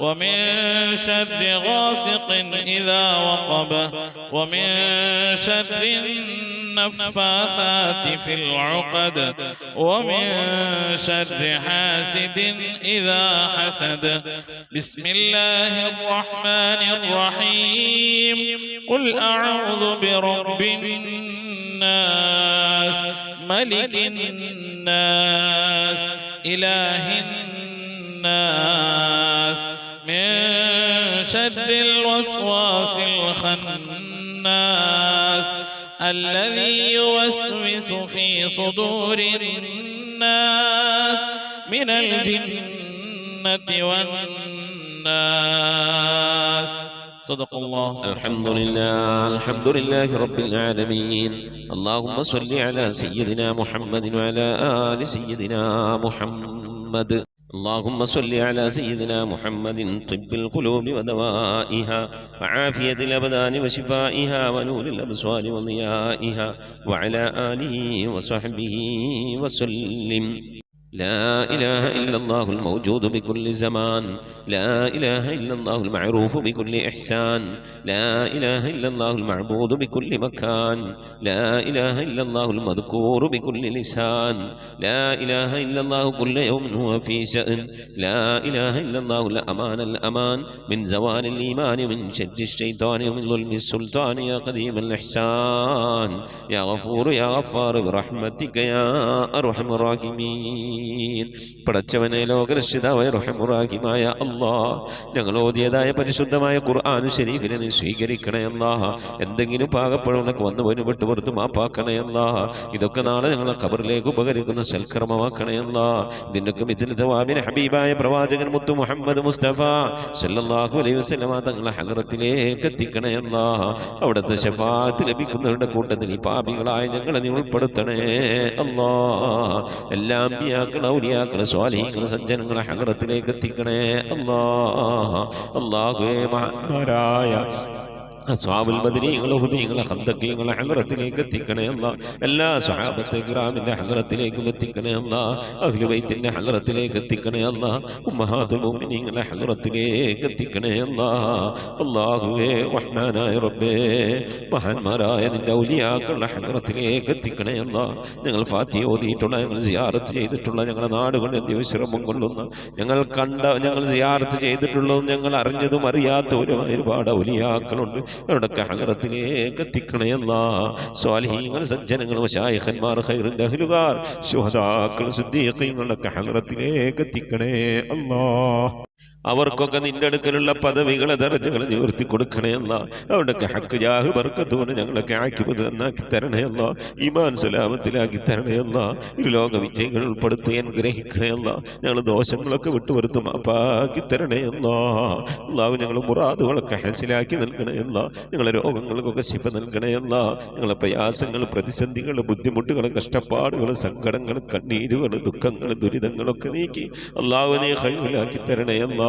ومن شر غاسق إذا وقب ومن شر النفاثات في العقد ومن شر حاسد إذا حسد. بسم الله الرحمن الرحيم. قل أعوذ برب الناس ملك الناس إله الناس من شر الوسواس الخناس الذي يوسوس في صدور الناس من الجنة والناس. صدق الله. الحمد لله رب العالمين. اللهم صل على سيدنا محمد وعلى آل سيدنا محمد. اللهم صل على سيدنا محمد طب القلوب ودوائها وعافية الأبدان وشفائها ونور الأبصار وضيائها وعلى آله وصحبه وسلم. لا إله إلا الله الموجود بكل زمان، لا إله إلا الله المعروف بكل إحسان، لا إله إلا الله المعبود بكل مكان، لا إله إلا الله المذكور بكل لسان، لا إله إلا الله كل يوم هو في شأن، لا إله إلا الله الأمان الأمان من زوال الإيمان من شر الشيطان ومن ظلم السلطان يا قديم الإحسان يا غفور يا غفار برحمتك يا أرحم الراحمين. പടച്ചവനെ ലോകരക്ഷിതാവായ റഹീമായ അല്ലാഹ്, ഞങ്ങൾ ഓതിയതായ പരിശുദ്ധമായ ഖുർആൻ ശരീഫിനെ നീ സ്വീകരിക്കണേ അല്ലാഹ്. എന്തെങ്കിലും പാകപ്പഴമൊക്കെ വന്നു പോയി വിട്ടുപുറത്ത് മാപ്പാക്കണേ അല്ലാഹ്. ഇതൊക്കെ നാളെ ഞങ്ങളെ ഖബറിലേക്ക് ഉപകരിക്കുന്ന സൽക്കർമ്മമാക്കണേ അല്ലാഹ്. ഇതിനൊക്കെ മിഥിലിതവാബിന് ഹബീബായ പ്രവാചകൻ മുത്തു മുഹമ്മദ് മുസ്തഫ സല്ലല്ലാഹു അലൈഹി വസല്ലമ തങ്ങളെ ഹദ്റത്തിലേക്ക് എത്തിക്കണേ അല്ലാഹ്. അവിടുത്തെ ശഫാഅത്ത് ലഭിക്കുന്നവരുടെ കൂട്ടത്തിൽ ഈ പാപികളായ ഞങ്ങളെ നീ ഉൾപ്പെടുത്തണേ അല്ലാഹ്. എല്ലാം ഔലിയാക്കളെ സ്വാലിഹീങ്ങളെ സജ്ജനങ്ങളെ ഹദ്റത്തിലേക്ക് എത്തിക്കണേ അല്ലാഹ്. അല്ലാഹുവേ, മഹാന്മാരായ അസ്ഹാബുൽ ബദരീങ്ങളെ ഹുദീങ്ങളെ ഖന്ദഖീങ്ങളെ ഹദ്റത്തിലേക്ക് എത്തിക്കണേ അല്ലാഹ്. എല്ലാ സ്വഹാബത്തെ കിറാമിന്റെ ഹദ്റത്തിലേക്കും എത്തിക്കണേ അല്ലാഹ്. അഹ്ലു ബൈത്തിന്റെ ഹദ്റത്തിലേക്ക് എത്തിക്കണേ അല്ലാഹ്. ഉമ്മഹാത്തുൽ മുഅ്മിനീങ്ങളെ ഹദ്റത്തിലേക്ക് എത്തിക്കണേ അല്ലാഹ്. അല്ലാഹുവേ, റഹ്മാനായ റബ്ബേ, മഹാന്മാരായ നിന്റെ ഔലിയാക്കളുടെ ഹദ്റത്തിലേക്ക് എത്തിക്കണേ അല്ലാഹ്. ഞങ്ങൾ ഫാത്തിഹ ഓതിയിട്ടുള്ള, ഞങ്ങൾ സിയാറത്ത് ചെയ്തിട്ടുള്ള, ഞങ്ങളുടെ നാടുകളിൽ വിശ്രമം കൊള്ളുന്ന, ഞങ്ങൾ സിയാറത്ത് ചെയ്തിട്ടുള്ളതും ഞങ്ങൾ അറിഞ്ഞതും അറിയാത്തവരും ഒരുപാട് ഔലിയാക്കളുണ്ട്. അവരുടെയൊക്കെ ഹദ്റത്തിലേക്ക് എത്തിക്കണേ അല്ലാഹ്. സ്വാലിഹീങ്ങൾ സജ്ജനങ്ങൾ മശായിഖന്മാർ ഖൈറിന്റെ അഹ്ലുകാർ ശുഹദാക്കൾ സിദ്ദീഖീങ്ങളുടെ ഹദ്റത്തിലേക്ക് എത്തിക്കണേ അല്ലാഹ്. അവർക്കൊക്കെ നിന്റെ അടുക്കലുള്ള പദവികളെ ദർജകളെ നിവർത്തി കൊടുക്കണേ അല്ലാഹ്. അവരുടെയൊക്കെ ഹക്ക് ജാഹ് ബർക്കത്തോടെ ഞങ്ങളൊക്കെ ആക്കിപത് നന്നാക്കി തരണേ അല്ലാഹ്. ഈമാൻ സലാമത്തിലാക്കി തരണേ അല്ലാഹ്. ഇരുലോക വിജയികൾ ഉൾപ്പെടുത്തി അനുഗ്രഹിക്കണേ അല്ലാഹ്. ഞങ്ങൾ ദോഷങ്ങളൊക്കെ വിട്ടുവരുത്തും മാപ്പാക്കി തരണേ അല്ലാഹ്. അല്ലാഹു ഞങ്ങൾ മുറാദുകളൊക്കെ ഹസിലാക്കി നൽകണേ അല്ലാഹ്. ഞങ്ങളെ രോഗങ്ങൾക്കൊക്കെ ശിഫ നൽകണേ അല്ലാഹ്. ഞങ്ങളെ പ്രയാസങ്ങൾ, പ്രതിസന്ധികൾ, ബുദ്ധിമുട്ടുകൾ, കഷ്ടപ്പാടുകൾ, സങ്കടങ്ങൾ, കണ്ണീരുകൾ, ദുഃഖങ്ങൾ, ദുരിതങ്ങളൊക്കെ നീക്കി അല്ലാഹു നീ ഖൈറിലാക്കി തരണേ അല്ലാഹ്.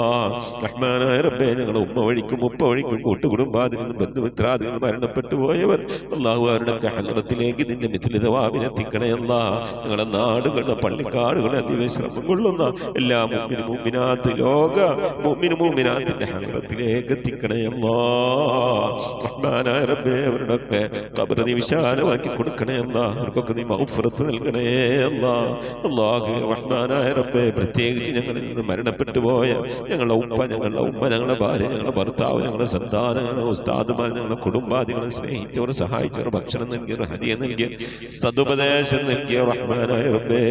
റഹ്മാനായ റബ്ബേ, ഞങ്ങളുടെ ഉമ്മ വഴിക്കും ഉപ്പ വഴിക്കും കൂട്ടുകുടുംബാദികളും ബന്ധുമിത്രാദികൾ മരണപ്പെട്ടു പോയവർ അല്ലാഹു അവരുടെ ഹദ്റത്തിലേക്ക് നിന്റെ മിഥിലിതവാബിനെ എത്തിക്കണേ അല്ലാഹ്. ഞങ്ങളുടെ നാടുകളുടെ പള്ളിക്കാടുകളെ അതിവിശ്രമം കൊള്ളുന്ന എല്ലാ മുഅ്മിനും മുഅ്മിനാത്ത് ലോക മുഅ്മിനും മുഅ്മിനാത്തിന്റെ ഹദ്റത്തിലേക്ക് എത്തിക്കണേ അല്ലാഹ്. റഹ്മാനായ റബ്ബേ, അവരുടെയൊക്കെ ഖബർ നീ വിശാലമാക്കി കൊടുക്കണേ അല്ലാഹ്. അവർക്കൊക്കെ നീ മഗ്ഫിറത്ത് നൽകണേ അല്ലാഹ്. അല്ലാഹു റഹ്മാനായ റബ്ബേ, പ്രത്യേകിച്ച് ഞങ്ങളിൽ നിന്ന് മരണപ്പെട്ടു പോയ ഞങ്ങളുടെ ഉപ്പ, ഞങ്ങളുടെ ഉമ്മ, ഞങ്ങളുടെ ഭാര്യ, ഞങ്ങളുടെ ഭർത്താവ്, ഞങ്ങളുടെ സന്താനം, ഞങ്ങളുടെ ഉസ്താദുമാർ, ഞങ്ങളുടെ കുടുംബാദികളെ സ്നേഹിച്ചവർ, സഹായിച്ചവർ, ഭക്ഷണം നൽകിയവർ, ഹദിയ നൽകിയ, സദുപദേശം നൽകിയ റഹ്മാനായ റബ്ബേ,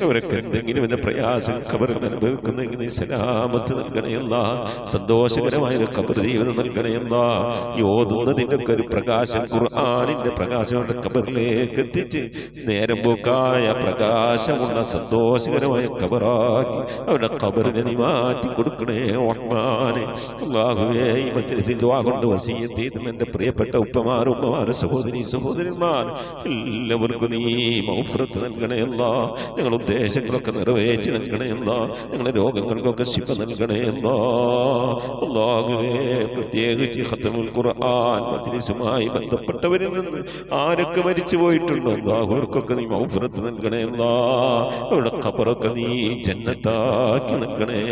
അവരൊക്കെ എന്തെങ്കിലും എന്ന പ്രയാസം ഖബറിൽ അനുഭവിക്കുന്നെങ്കിൽ സലാമത്ത് നൽകണേ അല്ലാഹ്. സന്തോഷകരമായ ഒരു ഖബർ ജീവിതം നൽകണേ അല്ലാഹ്. ഈ ഓതുന്നതിൻ്റെ ഒക്കെ ഒരു പ്രകാശം, ഖുർആനിന്റെ പ്രകാശം അവരുടെ ഖബറിലേക്ക് എത്തിച്ച് നേരം പോക്കായ പ്രകാശമുള്ള സന്തോഷകരമായ ഖബറാക്കി അവരുടെ ഖബറിനെ മാറ്റി കൊടുക്കണേ റഹ്മാനെ. അല്ലാഹുവേ, ഈ മജ്‌ലിസിൽ ദുആ കൊണ്ട് വസിയത്ത് ചെയ്ത എൻ്റെ പ്രിയപ്പെട്ട ഉപ്പമാർ, ഉമ്മമാർ, സഹോദരി സഹോദരന്മാർ എല്ലാവർക്കും നീ മഗ്ഫിറത്ത് നൽകണേ അല്ലാഹ്. ഞങ്ങളുടെ ഉദ്ദേശങ്ങളൊക്കെ നിറവേറ്റി നൽകണേ അല്ലാഹ്. ഞങ്ങളുടെ രോഗങ്ങൾക്കൊക്കെ ശിഫ നൽകണേ അല്ലാഹ്. അല്ലാഹുവേ, പ്രത്യേകിച്ച് ഖത്മുൽ ഖുർആൻ മജ്‌ലിസുമായി ബന്ധപ്പെട്ടവരിൽ നിന്ന് ആരൊക്കെ മരിച്ചു പോയിട്ടുണ്ടോ അല്ലാഹു അവർക്കൊക്കെ നീ മഗ്ഫിറത്ത് നൽകണേ അല്ലാഹ്. അവരുടെ ഖബറൊക്കെ നീ ജന്നത്താക്കി നൽകണേ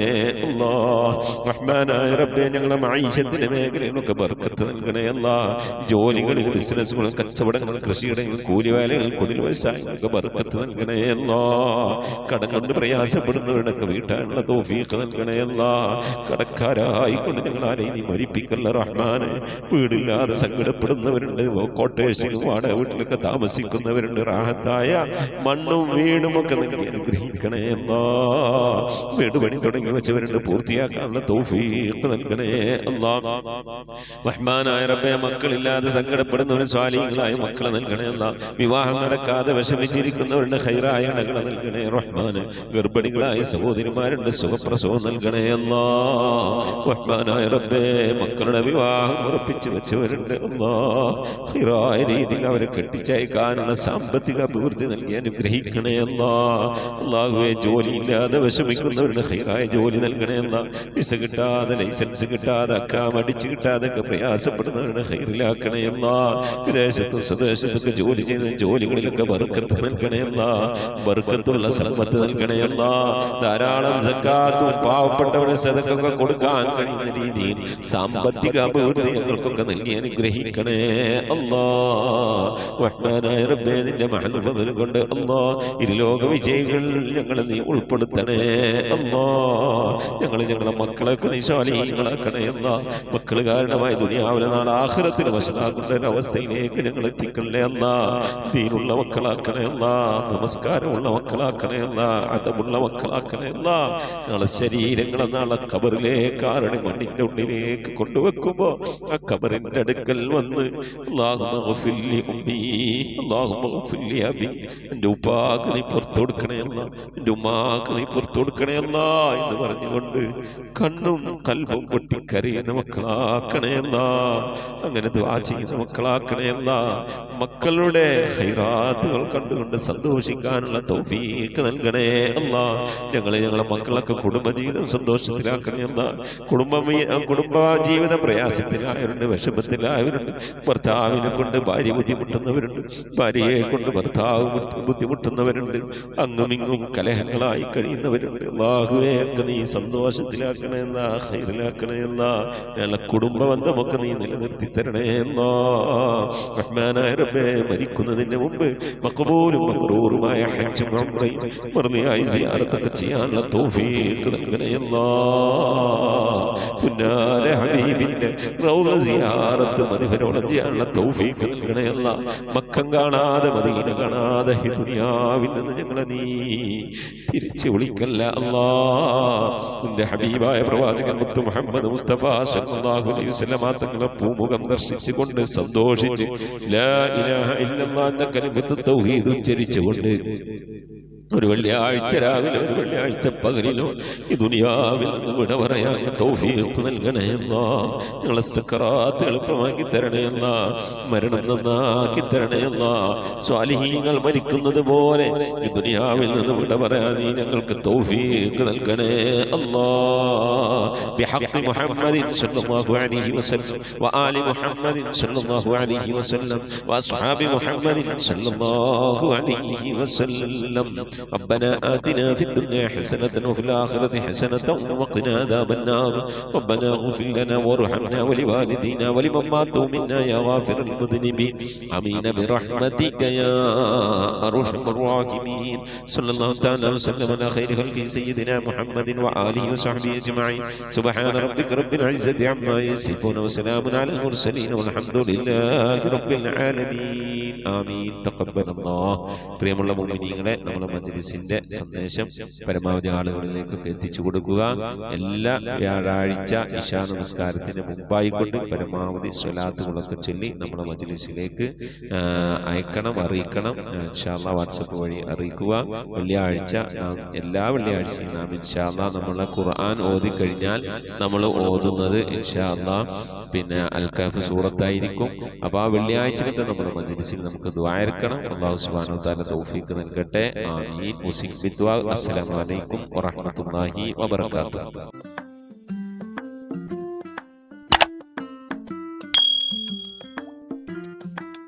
അല്ലാഹ്. റഹ്മാനായ റബ്ബേ, ഞങ്ങളുടെ മഈശത്തിന്റെ മേഖലയിലൊക്കെ ബർക്കത്ത് നൽകണേ അല്ലാഹ്. ജോലികളിൽ, ബിസിനസ്സുകൾ, കച്ചവടങ്ങൾ, കൃഷിയിടങ്ങൾ, കൂലിവേലകൾ, കുടിൽ വ്യവസായങ്ങൾക്ക് ബർക്കത്ത് നൽകണേ അല്ലാഹ്. കടം കൊണ്ട് പ്രയാസപ്പെടുന്നവരുടെയൊക്കെ വീട്ടാനുള്ള തൗഫീഖ് നൽകണേ അല്ലാഹ്. കടക്കാരായിക്കൊണ്ട് ഞങ്ങൾ ആരെയും നീ മരിപ്പിക്കല്ല റഹ്മാനെ. വീടില്ലാതെ സങ്കടപ്പെടുന്നവരുണ്ട്, കോട്ടേഴ്സിലും വാടക വീട്ടിലൊക്കെ താമസിക്കുന്നവരുണ്ട്. റാഹത്തായ മണ്ണും വീടും ഒക്കെ നൽകി അനുഗ്രഹിക്കണേ അല്ലാഹ്. വീട് പണി തുടങ്ങി വെച്ചവരുണ്ട്, വെച്ചവരുണ്ട് പൂർത്തിയാക്കാനുള്ള തൗഫീഖ് നൽകണേ അല്ലാഹ്. റഹ്മാനായ റബ്ബേ, മക്കളില്ലാതെ സങ്കടപ്പെടുന്നവർ സ്വാലിഹീങ്ങളായ മക്കളെ നൽകണേ അല്ലാഹ്. വിവാഹം നടക്കാതെ വിഷമിച്ചിരിക്കുന്നവരുടെ ഖൈറായ ഇണകളെ നൽകണേ റഹ്മാനെ. ഗർഭിണികളായ സഹോദരിമാരുണ്ട്, സുഖപ്രസവം നൽകണേ അല്ലാഹ്. റഹ്മാനായ റബ്ബേ, മക്കളുടെ വിവാഹം ഉറപ്പിച്ചു വെച്ചവരുണ്ട് അല്ലാഹ്. ഖൈറായ രീതിയിൽ അവരെ കെട്ടിച്ചയക്കാനുള്ള സാമ്പത്തിക അഭിവൃദ്ധി നൽകി അനുഗ്രഹിക്കണേ അല്ലാഹ്. അല്ലാഹുവേ, ജോലിയില്ലാതെ വിഷമിക്കുന്നവരുടെ ഖൈറായ ജോലി നൽകണേ അല്ലാഹ്. വിസ കിട്ടാതെ, ലൈസൻസ് കിട്ടാതെ, അക്കാം അടിച്ചു കിട്ടാതെ പ്രയാസപ്പെടുന്നവരുടെ ഖൈറിലാക്കണേ അല്ലാഹ്. വിദേശത്തും സ്വദേശത്തൊക്കെ ജോലി ചെയ്യുന്ന ജോലികളിലൊക്കെ ബർക്കത്ത് നൽകണേ അല്ലാഹ്. ബർക്കത്തുള്ള സമ്പത്ത് നൽകണേ അല്ലാഹ്. ധാരാളം സക്കാത്തും പാവപ്പെട്ടവരെ സദഖയൊക്കെ കൊടുക്കാൻ കഴിയുന്ന രീതിയിൽ സാമ്പത്തിക അഭിവൃദ്ധി ഞങ്ങൾക്കൊക്കെ നൽകി അനുഗ്രഹിക്കണേ അല്ലാഹ്. റഹ്മാനായ റബ്ബേ, നിന്റെ മഹൽ കൊണ്ട് അല്ലാഹ് ഇരുലോക വിജയികളിൽ ഞങ്ങളെ നീ ഉൾപ്പെടുത്തണേ അല്ലാഹ്. ഞങ്ങളെ മക്കളൊക്കെ നീ സ്വാലിഹീങ്ങളാക്കണേ അല്ലാഹ്. മക്കൾ കാരണമായി ദുനിയാവിലെ നാളെ ആഖിറത്തിൽ വശലാക്കുന്ന ഒരവസ്ഥയിലേക്ക് ഞങ്ങൾ എത്തിക്കണേ അല്ലാഹ്. ദീനുള്ള മക്കളാക്കണേ അല്ലാഹ്. നമസ്കാരമുള്ള മക്കളാക്കണേ അല്ലാഹ്. അദബുള്ള മക്കളാക്കണേ അല്ലാഹ്. ഞങ്ങളെ ശരീരങ്ങളെ നാളെ ഖബറിലേക്ക് ആരുടെ മണ്ണിന്റെ ഉള്ളിലേക്ക് കൊണ്ടുവെക്കുമ്പോ ആ ഖബറിന്റെ അടുക്കൽ വന്ന് എന്റെ ഉപ്പാക്ക് നീ പുറത്തു കൊടുക്കണേ അല്ല, എന്റെ ഉമ്മാക്ക് നീ പുറത്തു കൊടുക്കണേ അല്ല എന്ന് പറഞ്ഞുകൊണ്ട് കണ്ണും കൽബും പൊട്ടിക്കരയുന്ന മക്കളാക്കണേ അല്ല. അങ്ങനെ ദുആ ചെയ്യുന്ന മക്കളാക്കണേ അല്ല. മക്കളുടെ ഖൈറാത്തുകൾ കണ്ടുകൊണ്ട് സന്തോഷിക്കാനുള്ള തൗഫീഖ് നൽകണേ അല്ല. ഞങ്ങളെ മക്കളൊക്കെ കുടുംബജീവിതം സന്തോഷത്തിലാക്കണേ അല്ല. കുടുംബ ജീവിത പ്രയാസത്തിലായവരുണ്ട്, വിഷമത്തിലായവരുണ്ട്. ഭർത്താവിനെ കൊണ്ട് ഭാര്യ ബുദ്ധിമുട്ടുന്നവരുണ്ട്, ഭാര്യയെ കൊണ്ട് ഭർത്താവ് ബുദ്ധിമുട്ടുന്നവരുണ്ട്. അങ്ങുമിങ്ങും കലഹങ്ങളായി കഴിയുന്നവരുണ്ട്. അല്ലാഹുവേ, ഒക്കെ നീ സന്തോഷത്തിലാക്കണേ എന്നാ, ഖൈറിലാക്കണേ എന്നാ. ഞങ്ങളെ കുടുംബ ബന്ധമൊക്കെ നീ നിലനിർത്തി തരണേ എന്നാ. റഹ്മാനായ റബ്ബേ, മരിക്കുന്നതിന് മുമ്പ് മഖബൂലും മബ്റൂറുമായ ഹജ്ജും ഉംറയും മർളിയായ സിയാറത്തൊക്കെ ചെയ്യാനുള്ള തൗഫീഖ് നൽകണേ എന്നാ. പുന്നാര ഹബീബിന്റെ റൗള സിയാറത്ത് മദിഹരോളം ചെയ്യാനുള്ള തൗഫീഖ് നൽകണേ അല്ലാ. മക്കം കാണാതെ, മദീന കാണാതെ ഈ ദുനിയാവിൽ നിന്ന് ഞങ്ങളെ നീ തിരിച്ചു വിളിക്കല്ല അല്ലാ. നിന്റെ ഹബീബായ പ്രവാചകൻ മുത്ത് മുഹമ്മദ് മുസ്തഫ സല്ലല്ലാഹു അലൈഹി വസല്ലം തങ്ങളുടെ പൂമുഖം ദർശിച്ചുകൊണ്ട് സന്തോഷിച്ച് ലാ ഇലാഹ ഇല്ലല്ലാഹ് എന്ന കലിമത്ത് തൗഹീദ് ഉച്ചരിച്ചുകൊണ്ട് ഒരു വെള്ളിയാഴ്ച രാവിലെ, ഒരു വെള്ളിയാഴ്ച പകലിലോ ഈ ദുനിയാവിൽ നിന്ന് വിട പറയാൻ തൗഫീഖ് നൽകണേ അല്ലാ. ഞങ്ങളെ സക്കറാത്ത് എളുപ്പമാക്കി തരണേ അല്ലാ. മരണം നന്നാക്കി തരണേ അല്ലാ. സ്വാലിഹീങ്ങൾ മരിക്കുന്നത് പോലെ ഈ ദുനിയാവിൽ നിന്ന് വിട പറയാൻ നീ ഞങ്ങൾക്ക് തൗഫീഖ് നൽകണേ അല്ലാ. ബിഹഖ് മുഹമ്മദിൻ സല്ലല്ലാഹു അലൈഹി വസല്ലം വആലി മുഹമ്മദിൻ സല്ലല്ലാഹു അലൈഹി വസല്ലം വഅസ്ഹാബി മുഹമ്മദിൻ സല്ലല്ലാഹു അലൈഹി വസല്ലം. ربنا آتنا في الدنيا حسنة وفي الآخرة حسنة وقنا عذاب النار. ربنا اغفر لنا وارحمنا ولوالدينا ولمن ماتوا منا يا غافر المذنبين. آمين برحمتك يا أرحم الراحمين. صلى الله تعالى وسلم على خير خلقه سيدنا محمد وآله وصحبه أجمعين. سبحان ربك رب العزة عما يصفون وسلام على المرسلين والحمد لله رب العالمين. آمين. تقبل الله. പ്രിയമുള്ള മുഅ്മിനീങ്ങളെ, നമ്മുടെ മജ്‌ലിസിന്റെ സന്ദേശം പരമാവധി ആളുകളിലേക്കൊക്കെ എത്തിച്ചു കൊടുക്കുക. എല്ലാ വ്യാഴാഴ്ച ഇശാ നമസ്കാരത്തിന് മുമ്പായിക്കൊണ്ട് പരമാവധി സ്വലാത്തുകളൊക്കെ ചൊല്ലി നമ്മുടെ മജ്‌ലിസിലേക്ക് അയക്കണം, അറിയിക്കണം. ഇൻഷാ അല്ലാഹ് വാട്സപ്പ് വഴി അറിയിക്കുക. വെള്ളിയാഴ്ച എല്ലാ വെള്ളിയാഴ്ചയും നാം ഇൻഷാ അല്ലാഹ് നമ്മളെ ഖുർആൻ ഓതി കഴിഞ്ഞാൽ നമ്മൾ ഓതുന്നത് ഇൻഷാ അല്ലാഹ് പിന്നെ അൽ കഹ്ഫ് സൂറത്തായിരിക്കും. അപ്പോൾ ആ വെള്ളിയാഴ്ചത്തെ നമ്മുടെ മജ്‌ലിസിൽ നമുക്ക് ദുആ ഇറക്കണം. അല്ലാഹു സുബ്ഹാനഹു വ തആല തൗഫീഖ് നൽകട്ടെ. ആമീൻ. മുസ്ലിം ബിദ്വാ. അസ്സലാമു അലൈക്കും വറഹ്മത്തുള്ളാഹി വബറകാതുഹു.